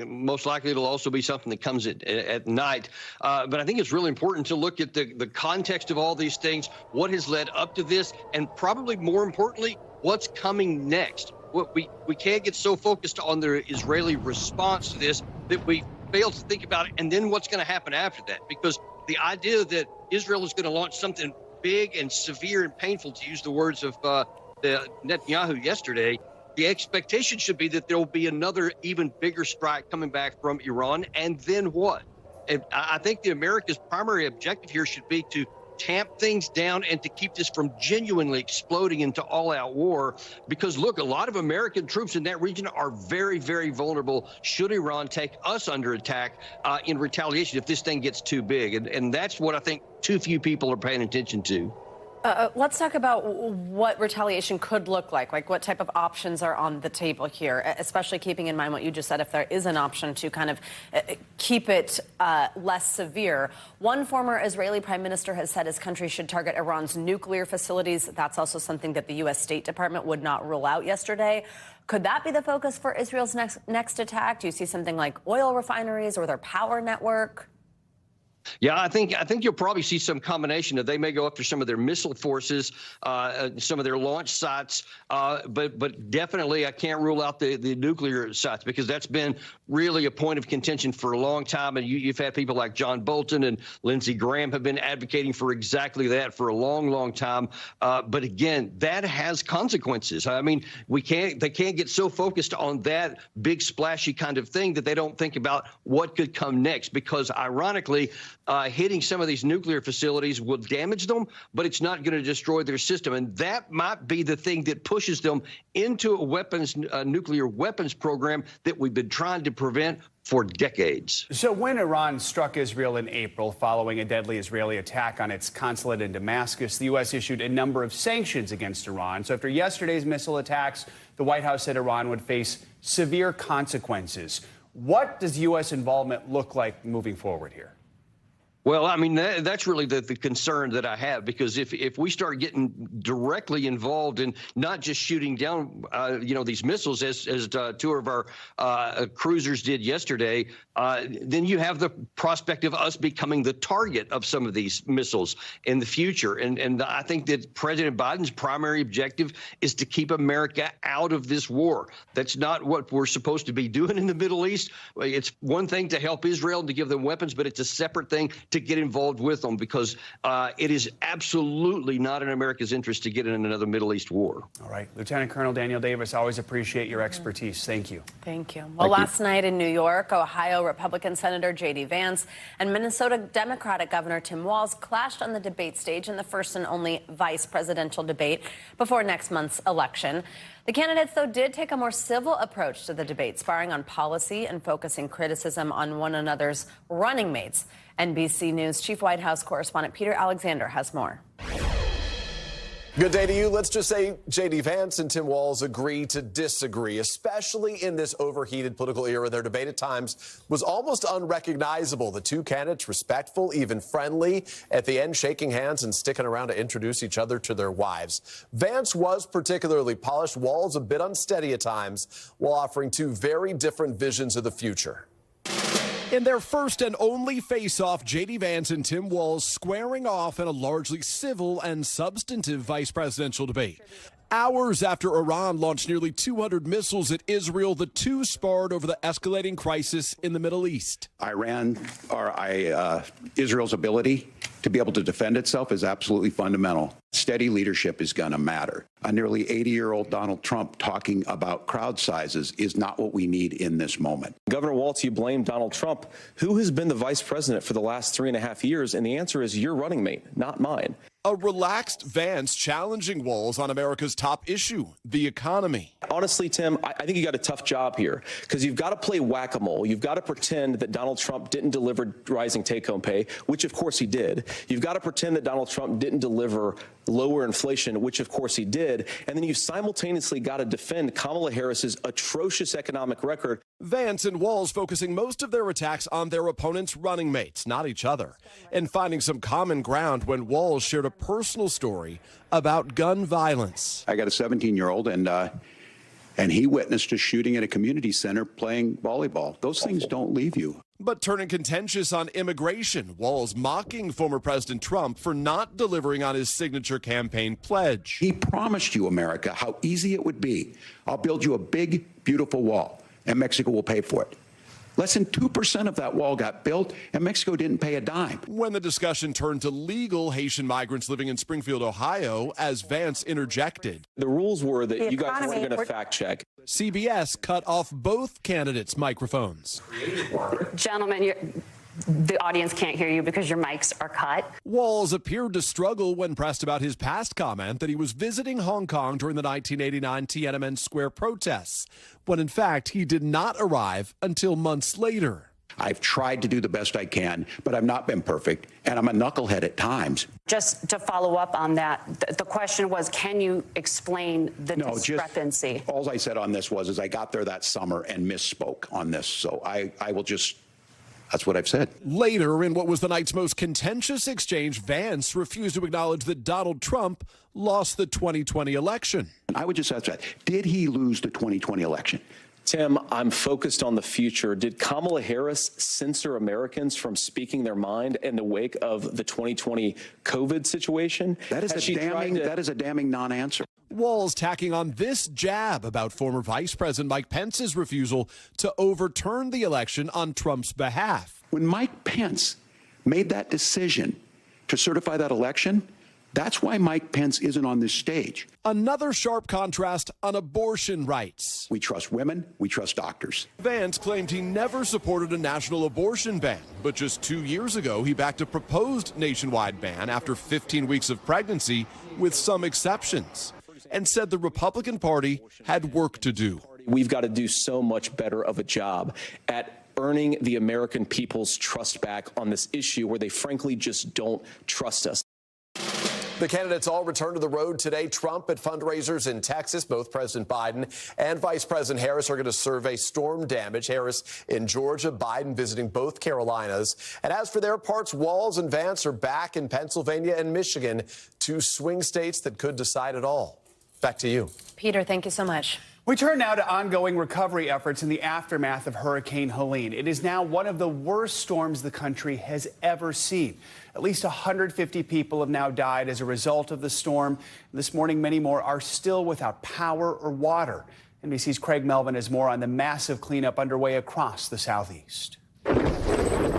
Most likely it'll also be something that comes at night. But I think it's really important to look at the context of all these things, what has led up to this, and probably more importantly, what's coming next. We can't get so focused on the Israeli response to this that we fail to think about it, and then what's going to happen after that. Because the idea that Israel is going to launch something big and severe and painful, to use the words of Netanyahu yesterday, the expectation should be that there will be another even bigger strike coming back from Iran, and then what? And I think the America's primary objective here should be to tamp things down and to keep this from genuinely exploding into all-out war. Because, look, a lot of American troops in that region are very, very vulnerable should Iran take us under attack in retaliation if this thing gets too big. And that's what I think too few people are paying attention to. Let's talk about what retaliation could look like what type of options are on the table here, especially keeping in mind what you just said, if there is an option to kind of keep it less severe. One former Israeli prime minister has said his country should target Iran's nuclear facilities. That's also something that the U.S. State Department would not rule out yesterday. Could that be the focus for Israel's next attack? Do you see something like oil refineries or their power network? Yeah, I think you'll probably see some combination of they may go after some of their missile forces, some of their launch sites, but definitely I can't rule out the nuclear sites because that's been really a point of contention for a long time. And you've had people like John Bolton and Lindsey Graham have been advocating for exactly that for a long, long time. But again, that has consequences. I mean, they can't get so focused on that big splashy kind of thing that they don't think about what could come next, because ironically, hitting some of these nuclear facilities will damage them, but it's not going to destroy their system. And that might be the thing that pushes them into a nuclear weapons program that we've been trying to prevent for decades. So when Iran struck Israel in April following a deadly Israeli attack on its consulate in Damascus, the U.S. issued a number of sanctions against Iran. So after yesterday's missile attacks, the White House said Iran would face severe consequences. What does U.S. involvement look like moving forward here? Well, I mean, that's really the concern that I have, because if we start getting directly involved in not just shooting down, these missiles, as two of our cruisers did yesterday, then you have the prospect of us becoming the target of some of these missiles in the future. And I think that President Biden's primary objective is to keep America out of this war. That's not what we're supposed to be doing in the Middle East. It's one thing to help Israel and to give them weapons, but it's a separate thing to get involved with them, because it is absolutely not in America's interest to get in another Middle East war. All right. Lieutenant Colonel Daniel Davis, always appreciate your expertise. Thank you. Thank you. Well, last night in New York, Ohio Republican Senator J.D. Vance and Minnesota Democratic Governor Tim Walz clashed on the debate stage in the first and only vice presidential debate before next month's election. The candidates, though, did take a more civil approach to the debate, sparring on policy and focusing criticism on one another's running mates. NBC News Chief White House Correspondent Peter Alexander has more. Good day to you. Let's just say J.D. Vance and Tim Walz agree to disagree, especially in this overheated political era. Their debate at times was almost unrecognizable. The two candidates respectful, even friendly, at the end shaking hands and sticking around to introduce each other to their wives. Vance was particularly polished, Walz a bit unsteady at times, while offering two very different visions of the future. In their first and only face-off, J.D. Vance and Tim Walz squaring off in a largely civil and substantive vice presidential debate. Hours after Iran launched nearly 200 missiles at Israel, the two sparred over the escalating crisis in the Middle East. Israel's ability to be able to defend itself is absolutely fundamental. Steady leadership is going to matter. A nearly 80-year-old Donald Trump talking about crowd sizes is not what we need in this moment. Governor Walz, you blame Donald Trump. Who has been the vice president for the last 3.5 years? And the answer is your running mate, not mine. A relaxed Vance challenging Walz on America's top issue, the economy. Honestly, Tim, I think you got a tough job here because you've got to play whack-a-mole. You've got to pretend that Donald Trump didn't deliver rising take-home pay, which of course he did. You've got to pretend that Donald Trump didn't deliver lower inflation, which of course he did. And then you simultaneously got to defend Kamala Harris's atrocious economic record. Vance and Walz focusing most of their attacks on their opponents' running mates, not each other, and finding some common ground when Walz shared a personal story about gun violence. I got a 17-year-old, and he witnessed a shooting at a community center playing volleyball. Those things don't leave you. But turning contentious on immigration, Walz mocking former President Trump for not delivering on his signature campaign pledge. He promised you, America, how easy it would be. I'll build you a big, beautiful wall, and Mexico will pay for it. Less than 2% of that wall got built, and Mexico didn't pay a dime. When the discussion turned to legal Haitian migrants living in Springfield, Ohio, as Vance interjected. The rules were that you guys weren't going to fact check. CBS cut off both candidates' microphones. Gentlemen, the audience can't hear you because your mics are cut. Walz appeared to struggle when pressed about his past comment that he was visiting Hong Kong during the 1989 Tiananmen Square protests, when in fact he did not arrive until months later. I've tried to do the best I can, but I've not been perfect, and I'm a knucklehead at times. Just to follow up on that, the question was, can you explain the discrepancy? All I said on this is I got there that summer and misspoke on this, so I will just... That's what I've said. Later, in what was the night's most contentious exchange, Vance refused to acknowledge that Donald Trump lost the 2020 election. I would just ask that. Did he lose the 2020 election? Tim, I'm focused on the future. Did Kamala Harris censor Americans from speaking their mind in the wake of the 2020 COVID situation? That is a damning non-answer. Walz tacking on this jab about former Vice President Mike Pence's refusal to overturn the election on Trump's behalf. When Mike Pence made that decision to certify that election, that's why Mike Pence isn't on this stage. Another sharp contrast on abortion rights. We trust women, we trust doctors. Vance claimed he never supported a national abortion ban, but just 2 years ago, he backed a proposed nationwide ban after 15 weeks of pregnancy with some exceptions, and said the Republican Party had work to do. We've got to do so much better of a job at earning the American people's trust back on this issue where they frankly just don't trust us. The candidates all return to the road today. Trump at fundraisers in Texas. Both President Biden and Vice President Harris are going to survey storm damage. Harris in Georgia, Biden visiting both Carolinas. And as for their parts, Walz and Vance are back in Pennsylvania and Michigan, two swing states that could decide it all. Back to you. Peter, thank you so much. We turn now to ongoing recovery efforts in the aftermath of Hurricane Helene. It is now one of the worst storms the country has ever seen. At least 150 people have now died as a result of the storm. This morning, many more are still without power or water. NBC's Craig Melvin has more on the massive cleanup underway across the Southeast.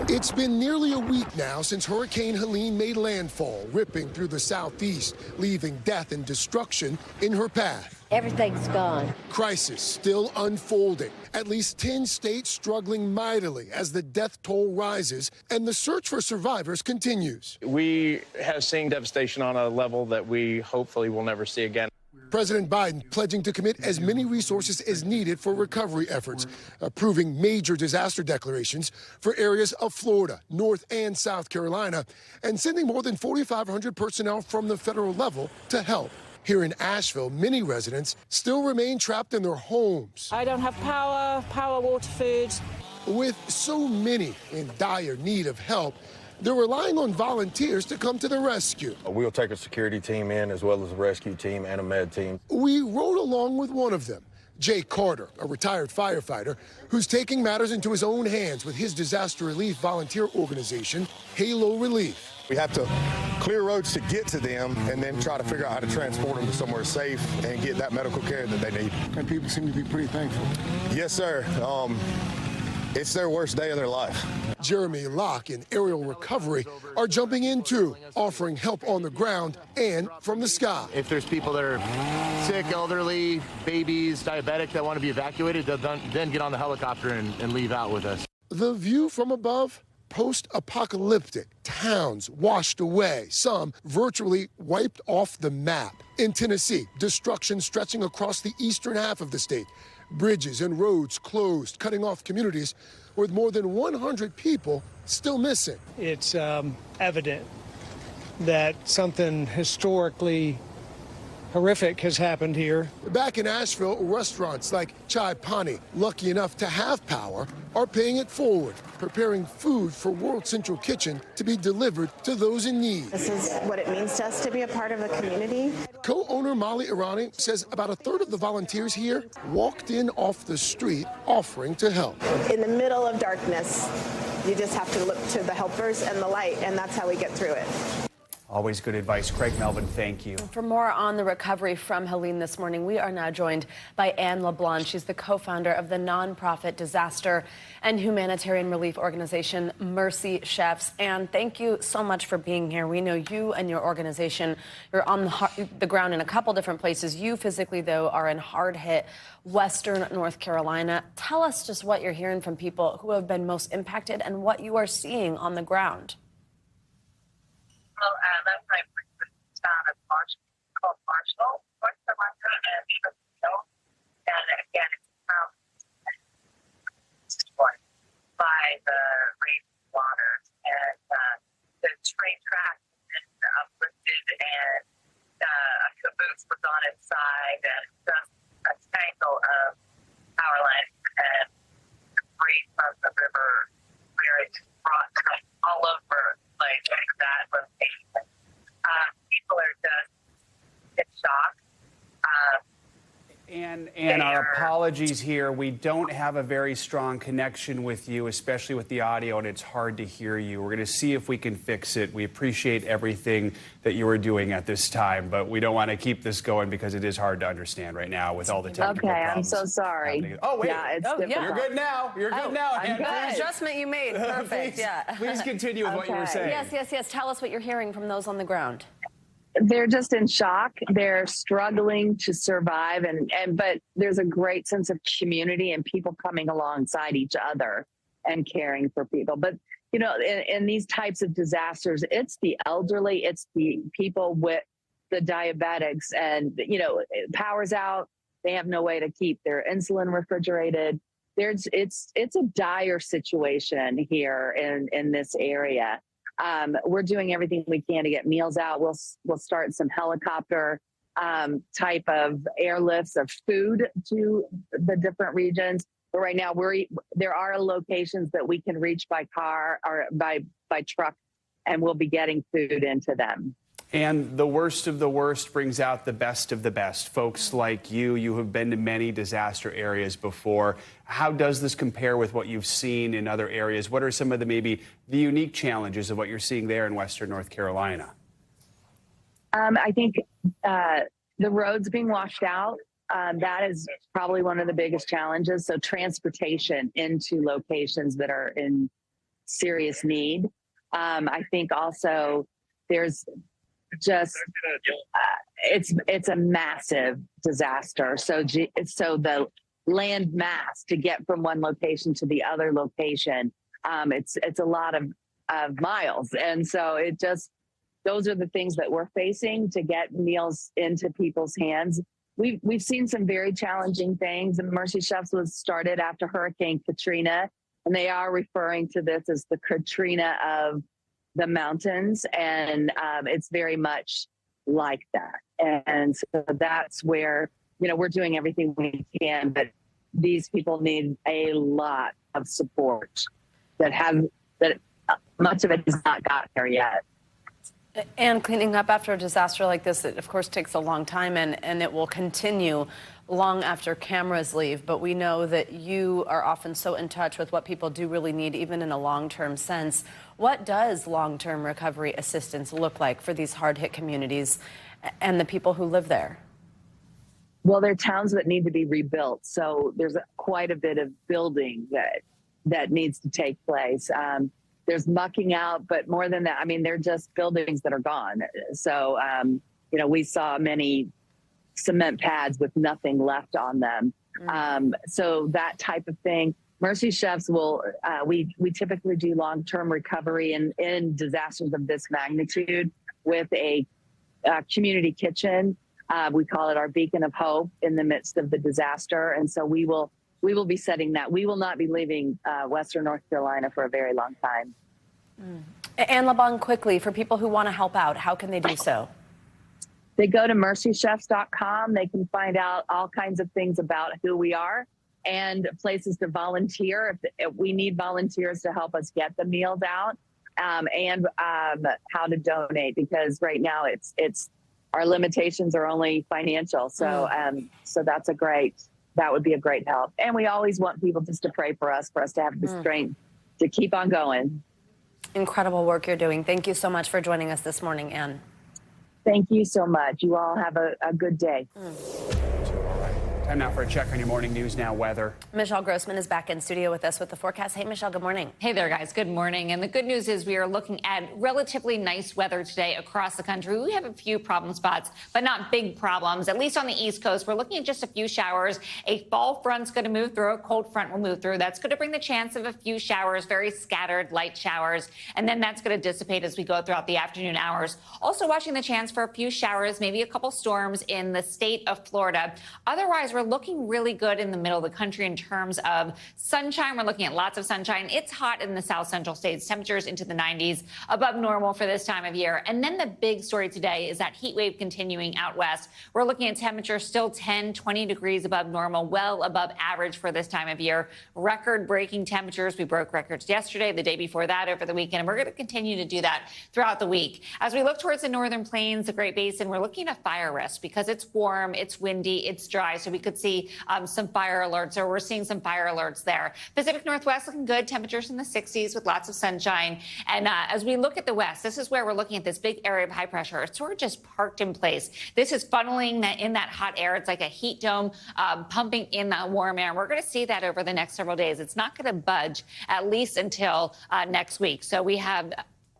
It's been nearly a week now since Hurricane Helene made landfall, ripping through the Southeast, leaving death and destruction in her path. Everything's gone. Crisis still unfolding. At least 10 states struggling mightily as the death toll rises and the search for survivors continues. We have seen devastation on a level that we hopefully will never see again. President Biden pledging to commit as many resources as needed for recovery efforts, approving major disaster declarations for areas of Florida, North and South Carolina, and sending more than 4,500 personnel from the federal level to help. Here in Asheville, many residents still remain trapped in their homes. I don't have power, water, food. With so many in dire need of help, they're relying on volunteers to come to the rescue. We'll take a security team in as well as a rescue team and a med team. We rode along with one of them, Jay Carter, a retired firefighter who's taking matters into his own hands with his disaster relief volunteer organization, Halo Relief. We have to clear roads to get to them and then try to figure out how to transport them to somewhere safe and get that medical care that they need. And people seem to be pretty thankful. Yes, sir. It's their worst day of their life. Jeremy Locke and Aerial Recovery are jumping in too, offering help on the ground and from the sky. If there's people that are sick, elderly, babies, diabetic that want to be evacuated, they'll then get on the helicopter and leave out with us. The view from above, post-apocalyptic, towns washed away, some virtually wiped off the map. In Tennessee, destruction stretching across the eastern half of the state. Bridges and roads closed, cutting off communities with more than 100 people still missing. It's evident that something historically horrific has happened here. Back in Asheville, restaurants like Chai Pani, lucky enough to have power, are paying it forward, preparing food for World Central Kitchen to be delivered to those in need. This is what it means to us to be a part of a community. Co-owner Molly Irani says about a third of the volunteers here walked in off the street offering to help. In the middle of darkness, you just have to look to the helpers and the light, and that's how we get through it. Always good advice. Craig Melvin, thank you. For more on the recovery from Helene this morning, we are now joined by Anne LeBlanc. She's the co-founder of the nonprofit disaster and humanitarian relief organization Mercy Chefs. Anne, thank you so much for being here. We know you and your organization, you're on the ground in a couple different places. You physically, though, are in hard-hit Western North Carolina. Tell us just what you're hearing from people who have been most impacted and what you are seeing on the ground. Well, last night we were in the town of Marshall, North Carolina, and again, it's destroyed by the rainwater, and the train track has been uplifted, and a caboose was on its side, and just a tangle of power lines and debris from the river where it's brought all over like that location. People are just in shock. And our apologies here. We don't have a very strong connection with you, especially with the audio, and it's hard to hear you. We're going to see if we can fix it. We appreciate everything that you are doing at this time, but we don't want to keep this going because it is hard to understand right now with all the technical problems. I'm so sorry. Happening. Oh, wait. Yeah, it's difficult. You're good now. You're good now. I'm good. Adjustment you made. Perfect. Please continue with what you were saying. Yes. Tell us what you're hearing from those on the ground. They're just in shock. They're struggling to survive, but there's a great sense of community and people coming alongside each other and caring for people. But you know, in these types of disasters, it's the elderly, it's the people with the diabetics, and you know, power's out. They have no way to keep their insulin refrigerated. It's a dire situation here in this area. We're doing everything we can to get meals out. We'll start some helicopter type of airlifts of food to the different regions. But right now, there are locations that we can reach by car or by truck, and we'll be getting food into them. And the worst of the worst brings out the best of the best. Folks like you have been to many disaster areas before. How does this compare with what you've seen in other areas? What are some of the unique challenges of what you're seeing there in Western North Carolina? I think the roads being washed out, that is probably one of the biggest challenges. So transportation into locations that are in serious need. I think also there's just it's a massive disaster. So the land mass to get from one location to the other location, it's a lot of miles, and so those are the things that we're facing to get meals into people's hands. We've seen some very challenging things. And Mercy Chefs was started after Hurricane Katrina, and they are referring to this as the Katrina of the mountains, and it's very much like that. And so that's where, you know, we're doing everything we can, but these people need a lot of support that much of it has not got there yet. And cleaning up after a disaster like this, it of course takes a long time, and it will continue long after cameras leave. But we know that you are often so in touch with what people do really need, even in a long-term sense. What does long-term recovery assistance look like for these hard-hit communities and the people who live there? Well, there are towns that need to be rebuilt, so there's quite a bit of building that needs to take place. There's mucking out, but more than that, I mean, they're just buildings that are gone. So, you know, we saw many cement pads with nothing left on them. So that type of thing. Mercy Chefs will, we typically do long-term recovery in disasters of this magnitude with a community kitchen. We call it our beacon of hope in the midst of the disaster. And so we will be setting that. We will not be leaving Western North Carolina for a very long time. Anne LeBon, quickly, for people who want to help out, how can they do so? They go to mercychefs.com. They can find out all kinds of things about who we are and places to volunteer. If we need volunteers to help us get the meals out, and how to donate, because right now it's our limitations are only financial. So so that would be a great help. And we always want people just to pray for us to have the strength to keep on going. Incredible work you're doing. Thank you so much for joining us this morning, Anne. Thank you so much. You all have a good day. Time now for a check on your morning news now weather. Michelle Grossman is back in studio with us with the forecast. Hey, Michelle, good morning. Hey there, guys. Good morning. And the good news is we are looking at relatively nice weather today across the country. We have a few problem spots, but not big problems. At least on the East Coast, we're looking at just a few showers. A fall front's going to move through. A cold front will move through. That's going to bring the chance of a few showers, very scattered light showers. And then that's going to dissipate as we go throughout the afternoon hours. Also watching the chance for a few showers, maybe a couple storms in the state of Florida. Otherwise, we're looking really good in the middle of the country in terms of sunshine. We're looking at lots of sunshine. It's hot in the south central states, temperatures into the 90s, above normal for this time of year. And then the big story today is that heat wave continuing out west. We're looking at temperatures still 10, 20 degrees above normal, well above average for this time of year. Record-breaking temperatures. We broke records yesterday, the day before that, over the weekend, and we're going to continue to do that throughout the week. As we look towards the northern plains, the Great Basin, we're looking at fire risk because it's warm, it's windy, it's dry, so we could see some fire alerts, or we're seeing some fire alerts there. Pacific Northwest looking good, temperatures in the 60s with lots of sunshine. And as we look at the west, this is where we're looking at this big area of high pressure. It's sort of just parked in place. This is funneling in that hot air. It's like a heat dome pumping in that warm air. We're going to see that over the next several days. It's not going to budge at least until next week. So we have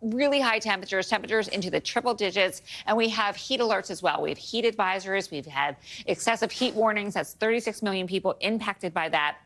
really high temperatures into the triple digits, and we have heat alerts as well. We have heat advisories. We've had excessive heat warnings. That's 36 million people impacted by that.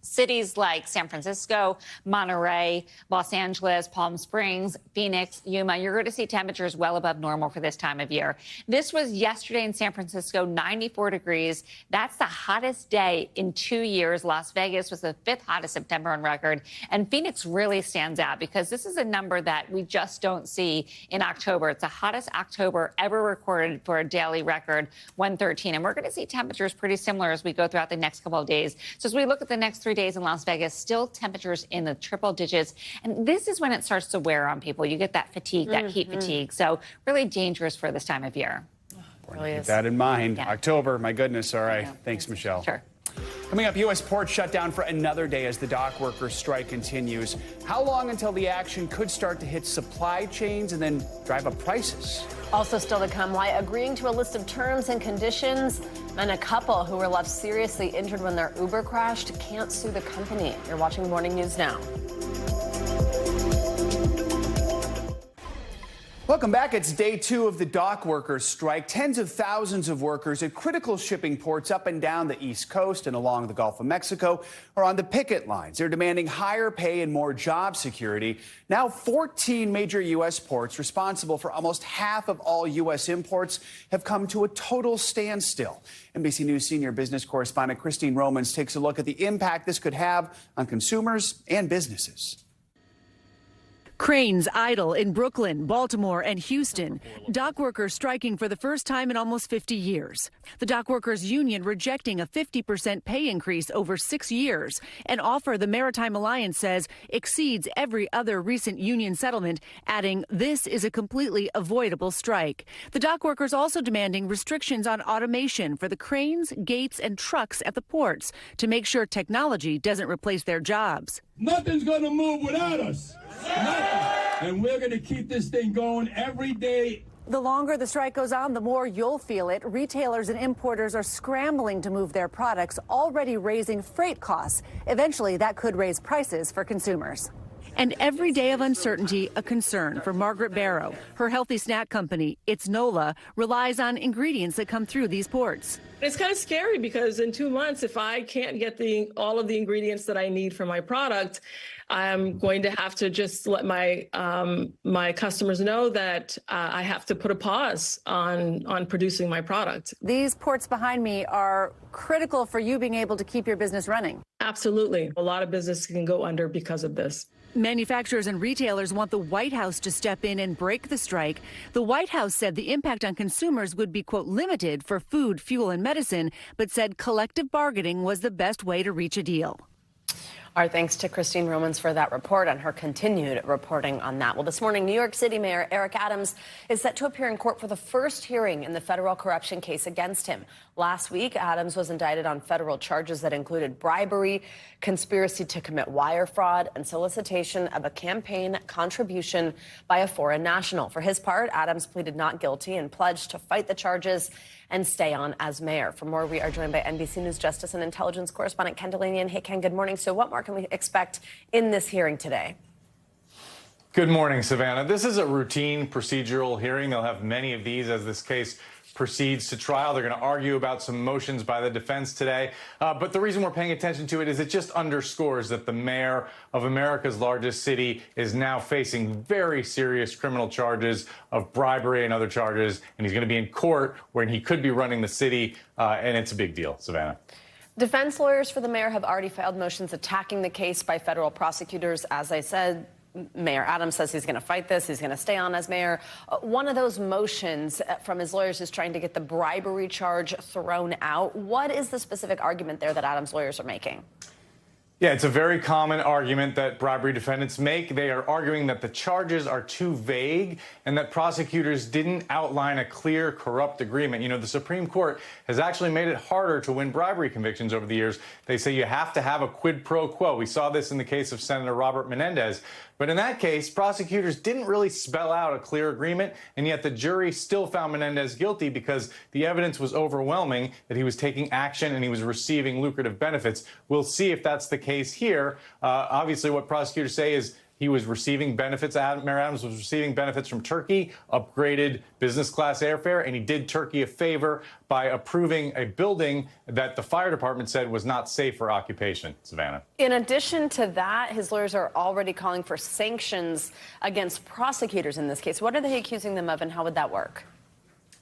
Cities like San Francisco, Monterey, Los Angeles, Palm Springs, Phoenix, Yuma, you're going to see temperatures well above normal for this time of year. This was yesterday in San Francisco, 94 degrees. That's the hottest day in 2 years. Las Vegas was the 5th hottest September on record. And Phoenix really stands out because this is a number that we just don't see in October. It's the hottest October ever recorded for a daily record, 113. And we're going to see temperatures pretty similar as we go throughout the next couple of days. So as we look at the next 3 days in Las Vegas, still temperatures in the triple digits. And this is when it starts to wear on people. You get that fatigue, that heat fatigue. So really dangerous for this time of year. Really Keep that in mind. Yeah. October, my goodness. All right. Thanks, Michelle. Sure. Coming up, U.S. ports shut down for another day as the dock workers' strike continues. How long until the action could start to hit supply chains and then drive up prices? Also still to come, why agreeing to a list of terms and conditions meant a couple who were left seriously injured when their Uber crashed can't sue the company. You're watching Morning News Now. Welcome back. It's day 2 of the dock workers' strike. Tens of thousands of workers at critical shipping ports up and down the East Coast and along the Gulf of Mexico are on the picket lines. They're demanding higher pay and more job security. Now 14 major U.S. ports responsible for almost half of all U.S. imports have come to a total standstill. NBC News senior business correspondent Christine Romans takes a look at the impact this could have on consumers and businesses. Cranes idle in Brooklyn, Baltimore, and Houston. Dock workers striking for the first time in almost 50 years. The dock workers union rejecting a 50% pay increase over 6 years, an offer the Maritime Alliance says exceeds every other recent union settlement, adding this is a completely avoidable strike. The dock workers also demanding restrictions on automation for the cranes, gates, and trucks at the ports to make sure technology doesn't replace their jobs. Nothing's going to move without us. Nothing. And we're going to keep this thing going every day. The longer the strike goes on, the more you'll feel it. Retailers and importers are scrambling to move their products, already raising freight costs. Eventually, that could raise prices for consumers. And every day of uncertainty, a concern for Margaret Barrow. Her healthy snack company, It's Nola, relies on ingredients that come through these ports. It's kind of scary because in 2 months, if I can't get all of the ingredients that I need for my product, I'm going to have to just let my my customers know that I have to put a pause on producing my product. These ports behind me are critical for you being able to keep your business running. Absolutely. A lot of business can go under because of this. Manufacturers and retailers want the White House to step in and break the strike. The White House said the impact on consumers would be, quote, limited for food, fuel, and medicine, but said collective bargaining was the best way to reach a deal. Our thanks to Christine Romans for that report and her continued reporting on that. Well, this morning, New York City Mayor Eric Adams is set to appear in court for the first hearing in the federal corruption case against him. Last week, Adams was indicted on federal charges that included bribery, conspiracy to commit wire fraud, and solicitation of a campaign contribution by a foreign national. For his part, Adams pleaded not guilty and pledged to fight the charges and stay on as mayor. For more, we are joined by NBC News Justice and Intelligence correspondent Ken Delaney. Hey, Ken, good morning. So what more can we expect in this hearing today? Good morning, Savannah. This is a routine procedural hearing. They'll have many of these as this case proceeds to trial. They're going to argue about some motions by the defense today. But the reason we're paying attention to it is it just underscores that the mayor of America's largest city is now facing very serious criminal charges of bribery and other charges. And he's going to be in court when he could be running the city. And it's a big deal, Savannah. Defense lawyers for the mayor have already filed motions attacking the case by federal prosecutors. As I said, Mayor Adams says he's going to fight this. He's going to stay on as mayor. One of those motions from his lawyers is trying to get the bribery charge thrown out. What is the specific argument there that Adams' lawyers are making? Yeah, it's a very common argument that bribery defendants make. They are arguing that the charges are too vague and that prosecutors didn't outline a clear corrupt agreement. You know, the Supreme Court has actually made it harder to win bribery convictions over the years. They say you have to have a quid pro quo. We saw this in the case of Senator Robert Menendez. But in that case, prosecutors didn't really spell out a clear agreement, and yet the jury still found Menendez guilty because the evidence was overwhelming that he was taking action and he was receiving lucrative benefits. We'll see if that's the case here. Obviously, what prosecutors say is he was receiving benefits. Mayor Adams was receiving benefits from Turkey, upgraded business class airfare, and he did Turkey a favor by approving a building that the fire department said was not safe for occupation. Savannah. In addition to that, his lawyers are already calling for sanctions against prosecutors in this case. What are they accusing them of, and how would that work?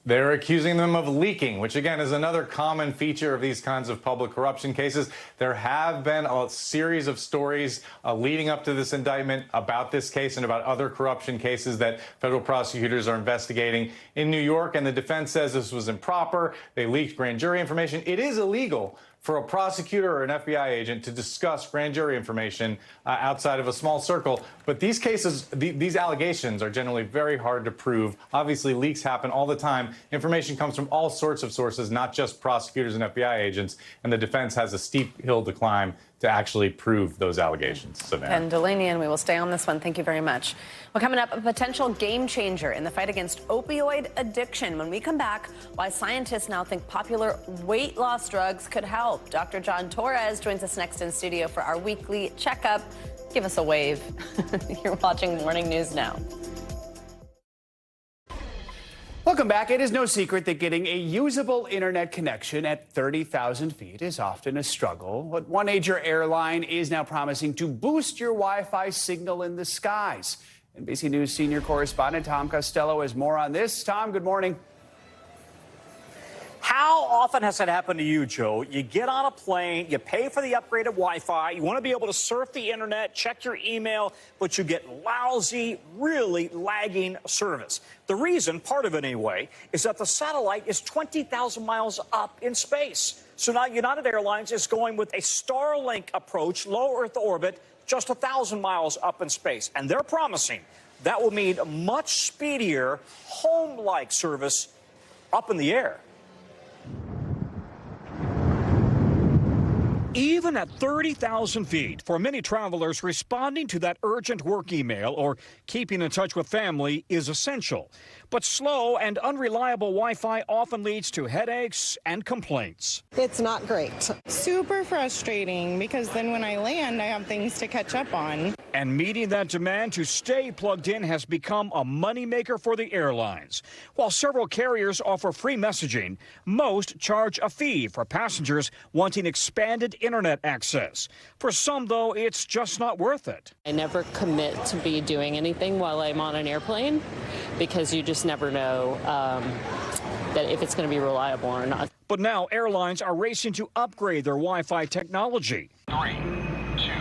They're accusing them of leaking, which, again, is another common feature of these kinds of public corruption cases. There have been a series of stories leading up to this indictment about this case and about other corruption cases that federal prosecutors are investigating in New York. And the defense says this was improper. They leaked grand jury information. It is illegal for a prosecutor or an FBI agent to discuss grand jury information outside of a small circle. But these cases, these allegations are generally very hard to prove. Obviously, leaks happen all the time. Information comes from all sorts of sources, not just prosecutors and FBI agents. And the defense has a steep hill to climb to actually prove those allegations. Savannah. Ken Delaney, and we will stay on this one. Thank you very much. Well, coming up, a potential game changer in the fight against opioid addiction. When we come back, why scientists now think popular weight loss drugs could help. Dr. John Torres joins us next in studio for our weekly checkup. Give us a wave. You're watching Morning News Now. Welcome back. It is no secret that getting a usable internet connection at 30,000 feet is often a struggle. But one major airline is now promising to boost your Wi-Fi signal in the skies. NBC News senior correspondent Tom Costello has more on this. Tom, good morning. How often has it happened to you, Joe? You get on a plane, you pay for the upgraded Wi-Fi, you want to be able to surf the internet, check your email, but you get lousy, really lagging service. The reason, part of it anyway, is that the satellite is 20,000 miles up in space. So now United Airlines is going with a Starlink approach, low Earth orbit, just 1,000 miles up in space. And they're promising that will mean much speedier, home-like service up in the air. Even at 30,000 feet, for many travelers, responding to that urgent work email or keeping in touch with family is essential. But slow and unreliable Wi-Fi often leads to headaches and complaints. It's not great. Super frustrating because then when I land, I have things to catch up on. And meeting that demand to stay plugged in has become a moneymaker for the airlines. While several carriers offer free messaging, most charge a fee for passengers wanting expanded internet access. For some, though, it's just not worth it. I never commit to be doing anything while I'm on an airplane because you just never know that if it's going to be reliable or not. But now airlines are racing to upgrade their Wi-Fi technology. 3, 2,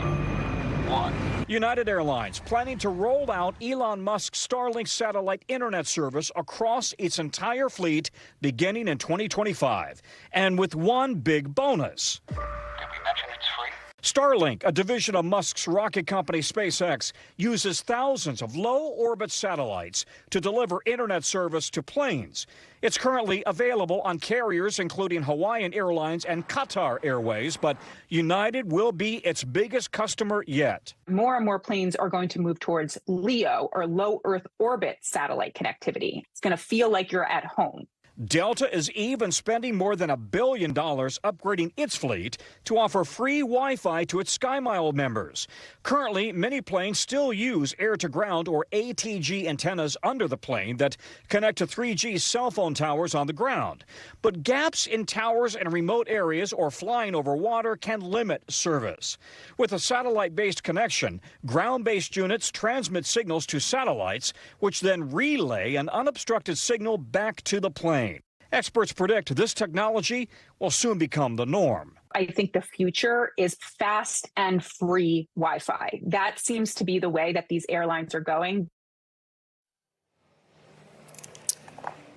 1. United Airlines planning to roll out Elon Musk's Starlink satellite internet service across its entire fleet beginning in 2025. And with one big bonus. Did we mention it's free? Starlink, a division of Musk's rocket company SpaceX, uses thousands of low-orbit satellites to deliver internet service to planes. It's currently available on carriers including Hawaiian Airlines and Qatar Airways, but United will be its biggest customer yet. More and more planes are going to move towards LEO, or low Earth orbit satellite connectivity. It's going to feel like you're at home. Delta is even spending more than $1 billion upgrading its fleet to offer free Wi-Fi to its SkyMile members. Currently, many planes still use air-to-ground or ATG antennas under the plane that connect to 3G cell phone towers on the ground. But gaps in towers in remote areas or flying over water can limit service. With a satellite-based connection, ground-based units transmit signals to satellites, which then relay an unobstructed signal back to the plane. Experts predict this technology will soon become the norm. I think the future is fast and free Wi-Fi. That seems to be the way that these airlines are going.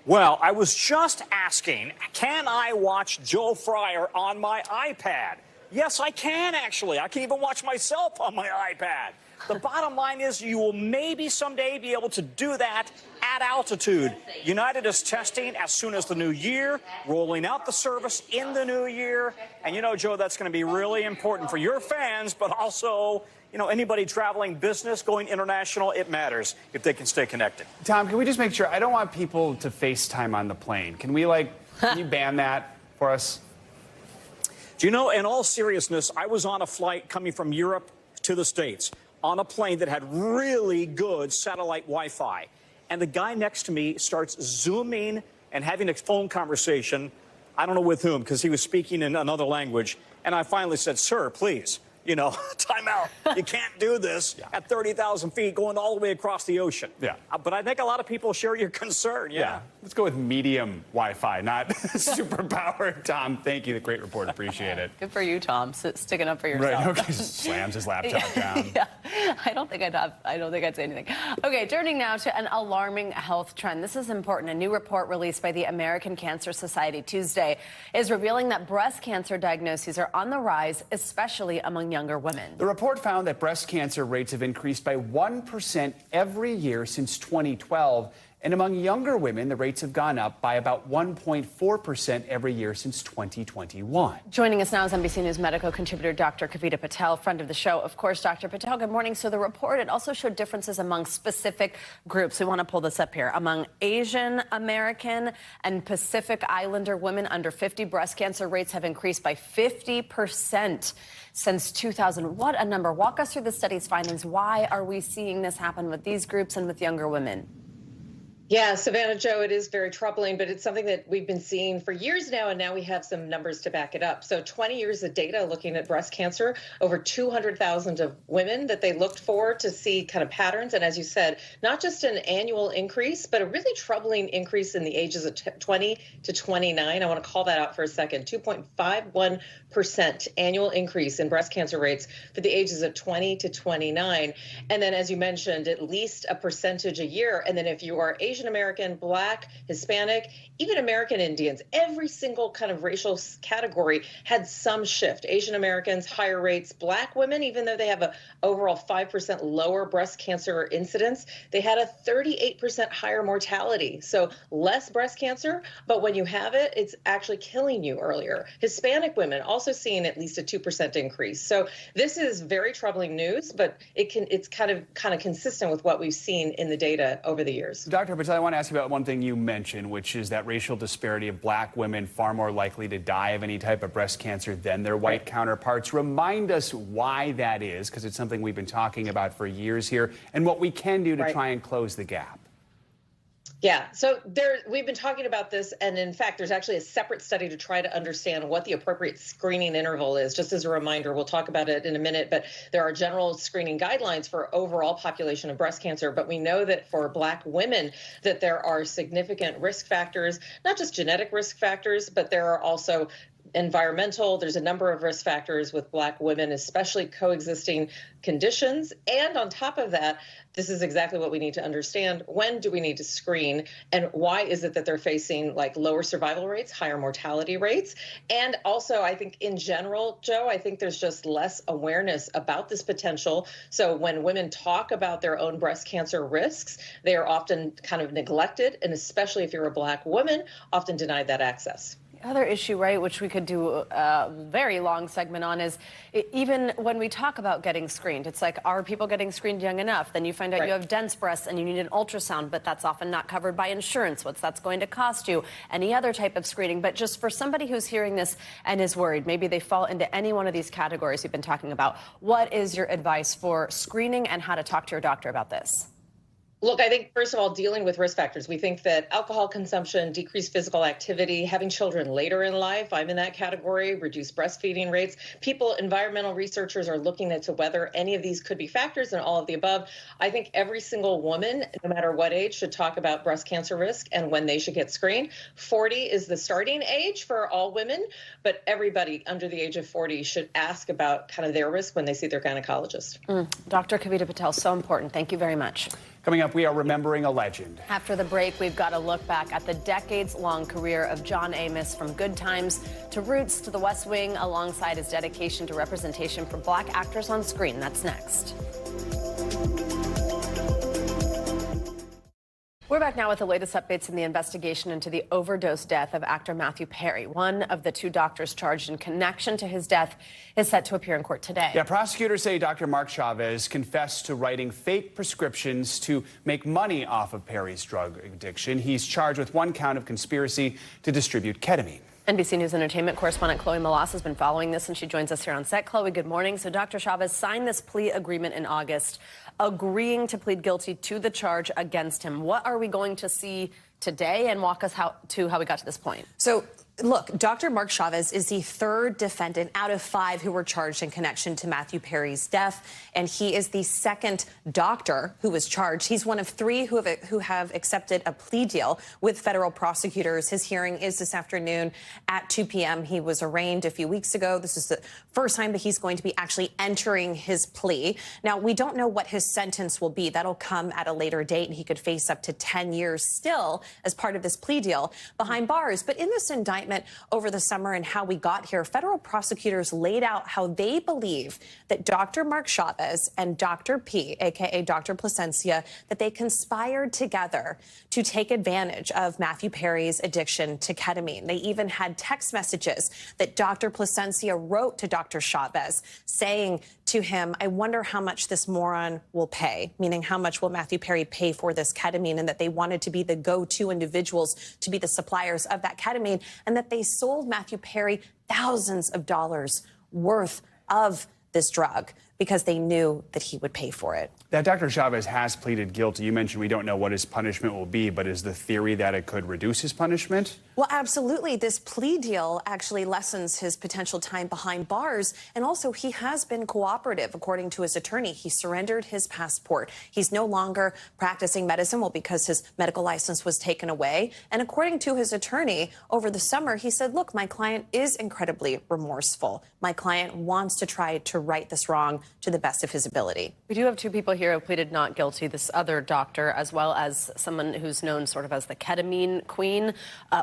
Well, I was just asking, can I watch Joe Fryer on my iPad? Yes, I can, actually. I can even watch myself on my iPad. The bottom line is you will maybe someday be able to do that at altitude. United is testing as soon as the new year, rolling out the service in the new year. And you know, Joe, that's going to be really important for your fans, but also, you know, anybody traveling business, going international, it matters if they can stay connected. Tom, can we just make sure? I don't want people to FaceTime on the plane. Can we, can you ban that for us? Do you know, in all seriousness, I was on a flight coming from Europe to the States on a plane that had really good satellite Wi-Fi. And the guy next to me starts zooming and having a phone conversation. I don't know with whom, because he was speaking in another language. And I finally said, sir, please, you know, time out. You can't do this at 30,000 feet going all the way across the ocean. Yeah. But I think a lot of people share your concern. Yeah. Let's go with medium Wi-Fi, not super powered. Tom, thank you. The great report. Appreciate it. Good for you, Tom, sticking up for yourself. Right. Okay. Slams his laptop down. Yeah. I don't think I'd say anything. Okay, turning now to an alarming health trend. This is important. A new report released by the American Cancer Society Tuesday is revealing that breast cancer diagnoses are on the rise, especially among younger women. The report found that breast cancer rates have increased by 1% every year since 2012. And among younger women, the rates have gone up by about 1.4% every year since 2021. Joining us now is NBC News medical contributor Dr. Kavita Patel, friend of the show. Of course, Dr. Patel, good morning. So the report, it also showed differences among specific groups. We want to pull this up here. Among Asian American and Pacific Islander women under 50, breast cancer rates have increased by 50% since 2000. What a number. Walk us through the study's findings. Why are we seeing this happen with these groups and with younger women? Yeah, Savannah, Joe, it is very troubling, but it's something that we've been seeing for years now, and now we have some numbers to back it up. So 20 years of data looking at breast cancer, over 200,000 of women that they looked for to see kind of patterns. And as you said, not just an annual increase, but a really troubling increase in the ages of 20 to 29. I want to call that out for a second. 2.51% annual increase in breast cancer rates for the ages of 20 to 29. And then, as you mentioned, at least a percentage a year. And then if you are Asian American, Black, Hispanic, even American Indians, every single kind of racial category had some shift. Asian Americans, higher rates. Black women, even though they have a overall 5% lower breast cancer incidence, they had a 38% higher mortality. So less breast cancer, but when you have it, it's actually killing you earlier. Hispanic women also seeing at least a 2% increase. So this is very troubling news, but it's kind of consistent with what we've seen in the data over the years. Dr. Patel, I want to ask you about one thing you mentioned, which is that racial disparity of Black women far more likely to die of any type of breast cancer than their white counterparts. Remind us why that is, because it's something we've been talking about for years here, and what we can do to try and close the gap. Yeah, so we've been talking about this, and in fact, there's actually a separate study to try to understand what the appropriate screening interval is. Just as a reminder, we'll talk about it in a minute, but there are general screening guidelines for overall population of breast cancer. But we know that for Black women, that there are significant risk factors, not just genetic risk factors, but there are also environmental. There's a number of risk factors with Black women, especially coexisting conditions. And on top of that, this is exactly what we need to understand. When do we need to screen? And why is it that they're facing like lower survival rates, higher mortality rates? And also, I think in general, Joe, I think there's just less awareness about this potential. So when women talk about their own breast cancer risks, they are often kind of neglected. And especially if you're a Black woman, often denied that access. Other issue, right, which we could do a very long segment on, is even when we talk about getting screened, it's like, are people getting screened young enough? Then you find out you have dense breasts and you need an ultrasound, but that's often not covered by insurance. What's that's going to cost you? Any other type of screening. But just for somebody who's hearing this and is worried, maybe they fall into any one of these categories we've been talking about, what is your advice for screening and how to talk to your doctor about this? Look, I think, first of all, dealing with risk factors. We think that alcohol consumption, decreased physical activity, having children later in life, I'm in that category, reduced breastfeeding rates. Environmental researchers are looking into whether any of these could be factors and all of the above. I think every single woman, no matter what age, should talk about breast cancer risk and when they should get screened. 40 is the starting age for all women, but everybody under the age of 40 should ask about kind of their risk when they see their gynecologist. Dr. Kavita Patel, so important. Thank you very much. Coming up, we are remembering a legend. After the break, we've got to look back at the decades-long career of John Amos, from Good Times to Roots to The West Wing, alongside his dedication to representation for Black actors on screen. That's next. We're back now with the latest updates in the investigation into the overdose death of actor Matthew Perry. One of the two doctors charged in connection to his death is set to appear in court today. Yeah, prosecutors say Dr. Mark Chavez confessed to writing fake prescriptions to make money off of Perry's drug addiction. He's charged with one count of conspiracy to distribute ketamine. NBC News Entertainment correspondent Chloe Malas has been following this, and she joins us here on set. Chloe, good morning. So Dr. Chavez signed this plea agreement in August, agreeing to plead guilty to the charge against him. What are we going to see today, and walk us to how we got to this point? So, look, Dr. Mark Chavez is the third defendant out of 5 who were charged in connection to Matthew Perry's death, and he is the second doctor who was charged. He's one of 3 who have accepted a plea deal with federal prosecutors. His hearing is this afternoon at 2 p.m. He was arraigned a few weeks ago. This is the first time that he's going to be actually entering his plea. Now, we don't know what his sentence will be. That'll come at a later date, and he could face up to 10 years still as part of this plea deal behind bars. But in this indictment over the summer and how we got here, federal prosecutors laid out how they believe that Dr. Mark Chavez and Dr. P, a.k.a. Dr. Plasencia, that they conspired together to take advantage of Matthew Perry's addiction to ketamine. They even had text messages that Dr. Plasencia wrote to Dr. Chavez saying to him, "I wonder how much this moron will pay," meaning how much will Matthew Perry pay for this ketamine, and that they wanted to be the go-to individuals to be the suppliers of that ketamine, and that they sold Matthew Perry thousands of dollars worth of this drug. because they knew that he would pay for it. That Dr. Chavez has pleaded guilty. You mentioned we don't know what his punishment will be, but is the theory that it could reduce his punishment? Well, absolutely. This plea deal actually lessens his potential time behind bars. And also, he has been cooperative. According to his attorney, he surrendered his passport. He's no longer practicing medicine, well, because his medical license was taken away. And according to his attorney, over the summer, he said, look, my client is incredibly remorseful. My client wants to try to right this wrong to the best of his ability. We do have two people here who pleaded not guilty, this other doctor, as well as someone who's known sort of as the ketamine queen.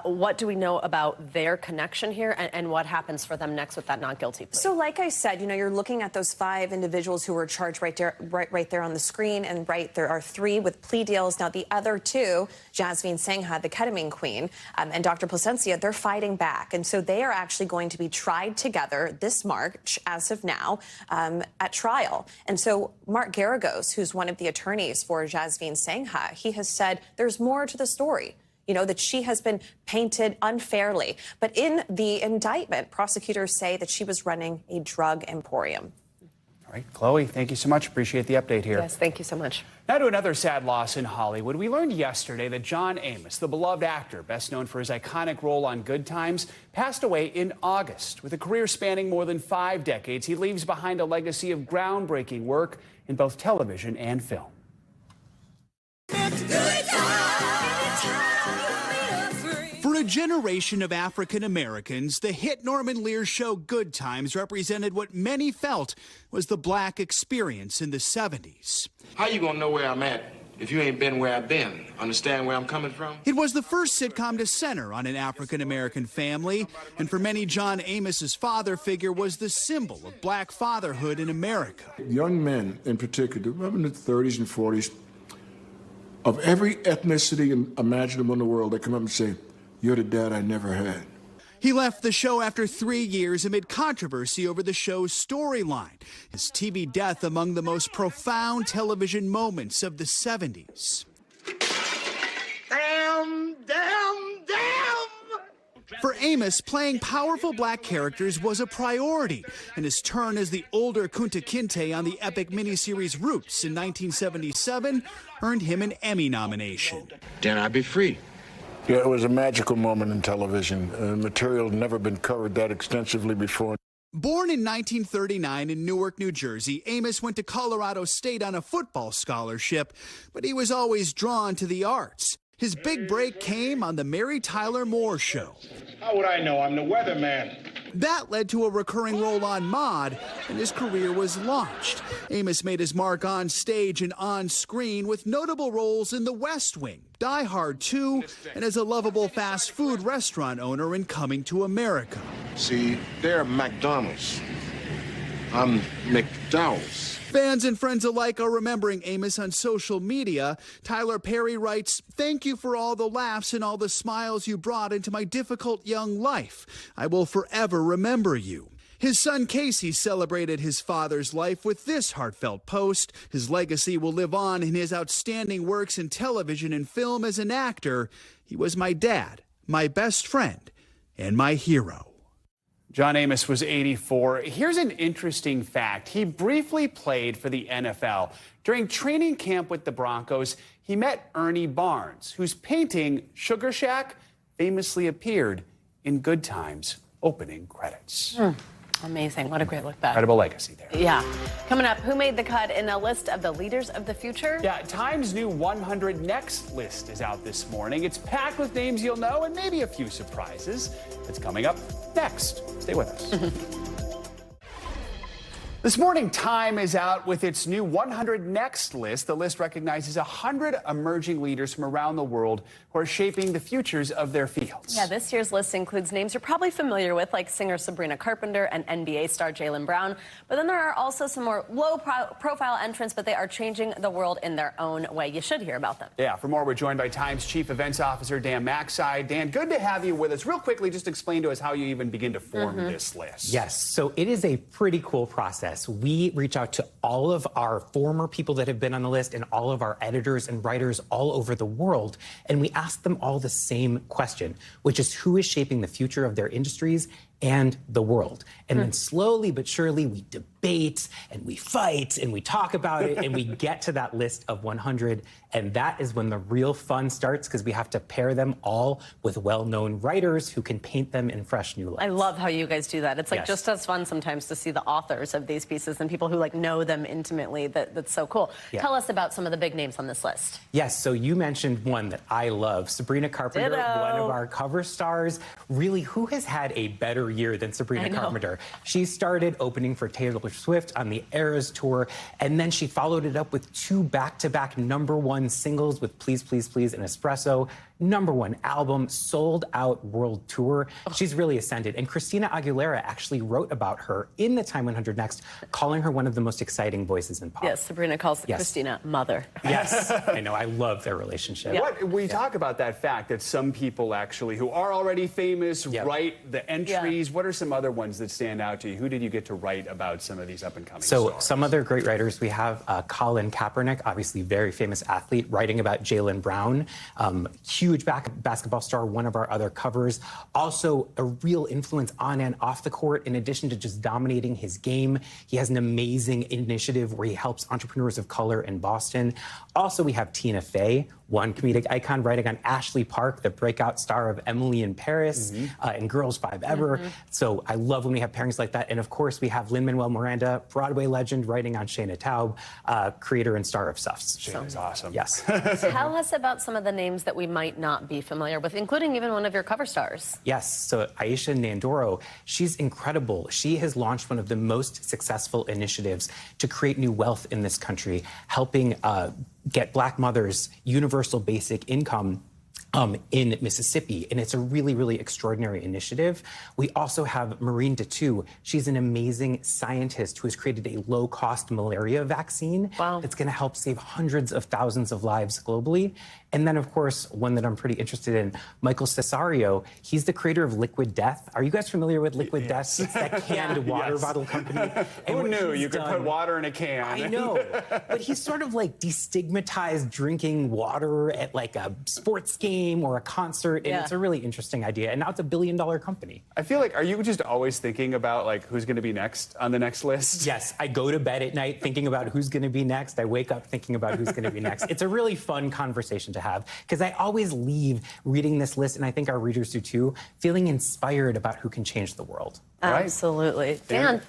What do we know about their connection here, and what happens for them next with that not guilty plea? So like I said, you're looking at those 5 individuals who were charged right there on the screen, and there are 3 with plea deals. Now, the other 2, Jasmine Sangha, the ketamine queen, and Dr. Placencia, they're fighting back. And so they are actually going to be tried together this March, as of now, at trial. And so Mark Garagos, who's one of the attorneys for Jasmine Sangha, he has said there's more to the story. That she has been painted unfairly. But in the indictment, prosecutors say that she was running a drug emporium. All right, Chloe, thank you so much. Appreciate the update here. Yes, thank you so much. Now to another sad loss in Hollywood. We learned yesterday that John Amos, the beloved actor, best known for his iconic role on Good Times, passed away in August. With a career spanning more than 5 decades, he leaves behind a legacy of groundbreaking work in both television and film. For a generation of African Americans, the hit Norman Lear show Good Times represented what many felt was the black experience in the 70s. How you gonna know where I'm at if you ain't been where I've been? Understand where I'm coming from? It was the first sitcom to center on an African American family, and for many, John Amos's father figure was the symbol of black fatherhood in America. Young men in particular, in the 30s and 40s, of every ethnicity imaginable in the world, they come up and say, "You're the dad I never had." He left the show after 3 years amid controversy over the show's storyline. His TV death among the most profound television moments of the 70s. Damn, damn, damn! For Amos, playing powerful black characters was a priority, and his turn as the older Kunta Kinte on the epic miniseries Roots in 1977 earned him an Emmy nomination. Then I'd be free. Yeah, it was a magical moment in television. Material had never been covered that extensively before. Born in 1939 in Newark, New Jersey, Amos went to Colorado State on a football scholarship, but he was always drawn to the arts. His big break came on The Mary Tyler Moore Show. How would I know? I'm the weatherman. That led to a recurring role on Maude, and his career was launched. Amos made his mark on stage and on screen with notable roles in The West Wing, Die Hard 2, and as a lovable fast food restaurant owner in Coming to America. See, they're McDonald's. I'm McDowell's. Fans and friends alike are remembering Amos on social media. Tyler Perry writes, "Thank you for all the laughs and all the smiles you brought into my difficult young life. I will forever remember you." His son Casey celebrated his father's life with this heartfelt post. His legacy will live on in his outstanding works in television and film as an actor. He was my dad, my best friend, and my hero. John Amos was 84. Here's an interesting fact. He briefly played for the NFL. During training camp with the Broncos, he met Ernie Barnes, whose painting, Sugar Shack, famously appeared in Good Times' opening credits. Amazing. What a great look back. Incredible legacy there. Yeah. Coming up, who made the cut in a list of the leaders of the future? Yeah, Time's new 100 Next list is out this morning. It's packed with names you'll know and maybe a few surprises. It's coming up next. Stay with us. This morning, Time is out with its new 100 Next list. The list recognizes 100 emerging leaders from around the world who are shaping the futures of their fields. Yeah, this year's list includes names you're probably familiar with, like singer Sabrina Carpenter and NBA star Jaylen Brown. But then there are also some more low-profile entrants, but they are changing the world in their own way. You should hear about them. Yeah, for more, we're joined by Time's Chief Events Officer, Dan Maxide. Dan, good to have you with us. Real quickly, just explain to us how you even begin to form this list. Yes, so it is a pretty cool process. We reach out to all of our former people that have been on the list and all of our editors and writers all over the world, and we ask them all the same question, which is who is shaping the future of their industries and the world. And then slowly but surely we debate debate and we fight and we talk about it and we get to that list of 100. And that is when the real fun starts, because we have to pair them all with well-known writers who can paint them in fresh new lights. I love how you guys do that. It's like just as fun sometimes to see the authors of these pieces and people who like know them intimately. That's so cool. Yeah. Tell us about some of the big names on this list. Yes, so you mentioned one that I love, Sabrina Carpenter, one of our cover stars. Really, who has had a better year than Sabrina Carpenter? She started opening for Taylor Swift on the Eras tour, and then she followed it up with 2 back-to-back #1 singles with Please, Please, Please and Espresso. #1 album, sold out world tour. She's really ascended. And Christina Aguilera actually wrote about her in the Time 100 Next, calling her one of the most exciting voices in pop. Yes, Sabrina calls Christina mother. Yes, I know. I love their relationship. What we talk about that fact that some people actually who are already famous write the entries. What are some other ones that stand out to you? Who did you get to write about some of these up-and-coming stars? Some other great writers, we have Colin Kaepernick, obviously very famous athlete, writing about Jaylen Brown. Huge basketball star, one of our other covers. Also a real influence on and off the court. In addition to just dominating his game, he has an amazing initiative where he helps entrepreneurs of color in Boston. Also, we have Tina Fey, one comedic icon, writing on Ashley Park, the breakout star of Emily in Paris and Girls 5 Ever. So I love when we have pairings like that. And of course, we have Lin-Manuel Miranda, Broadway legend, writing on Shayna Taub, creator and star of Suffs. Shayna's awesome. Yes. Tell us about some of the names that we might not be familiar with, including even one of your cover stars. Yes, so Aisha Nandoro, she's incredible. She has launched one of the most successful initiatives to create new wealth in this country, helping get Black mothers universal basic income in Mississippi, and it's a really, really extraordinary initiative. We also have Maureen Datu. She's an amazing scientist who has created a low-cost malaria vaccine that's going to help save hundreds of thousands of lives globally. And then, of course, one that I'm pretty interested in, Michael Cesario. He's the creator of Liquid Death. Are you guys familiar with Liquid Death? It's that canned water bottle company. And who knew you could put water in a can? I know, but he's sort of like destigmatized drinking water at like a sports game or a concert, and it's a really interesting idea. And now it's a $1 billion company. I feel like, are you just always thinking about like who's going to be next on the next list? Yes, I go to bed at night thinking about who's going to be next. I wake up thinking about who's going to be next. It's a really fun conversation to have, because I always leave reading this list, and I think our readers do too, feeling inspired about who can change the world. Absolutely. Dan,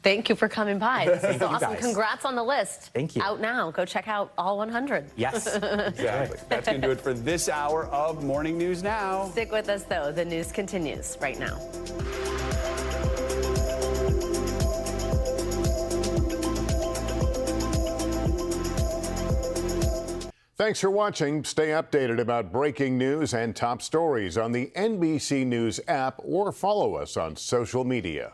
thank you for coming by. This is awesome. Guys. Congrats on the list. Thank you. Out now. Go check out all 100. Yes. Exactly. That's going to do it for this hour of Morning News Now. Stick with us, though. The news continues right now. Thanks for watching. Stay updated about breaking news and top stories on the NBC News app or follow us on social media.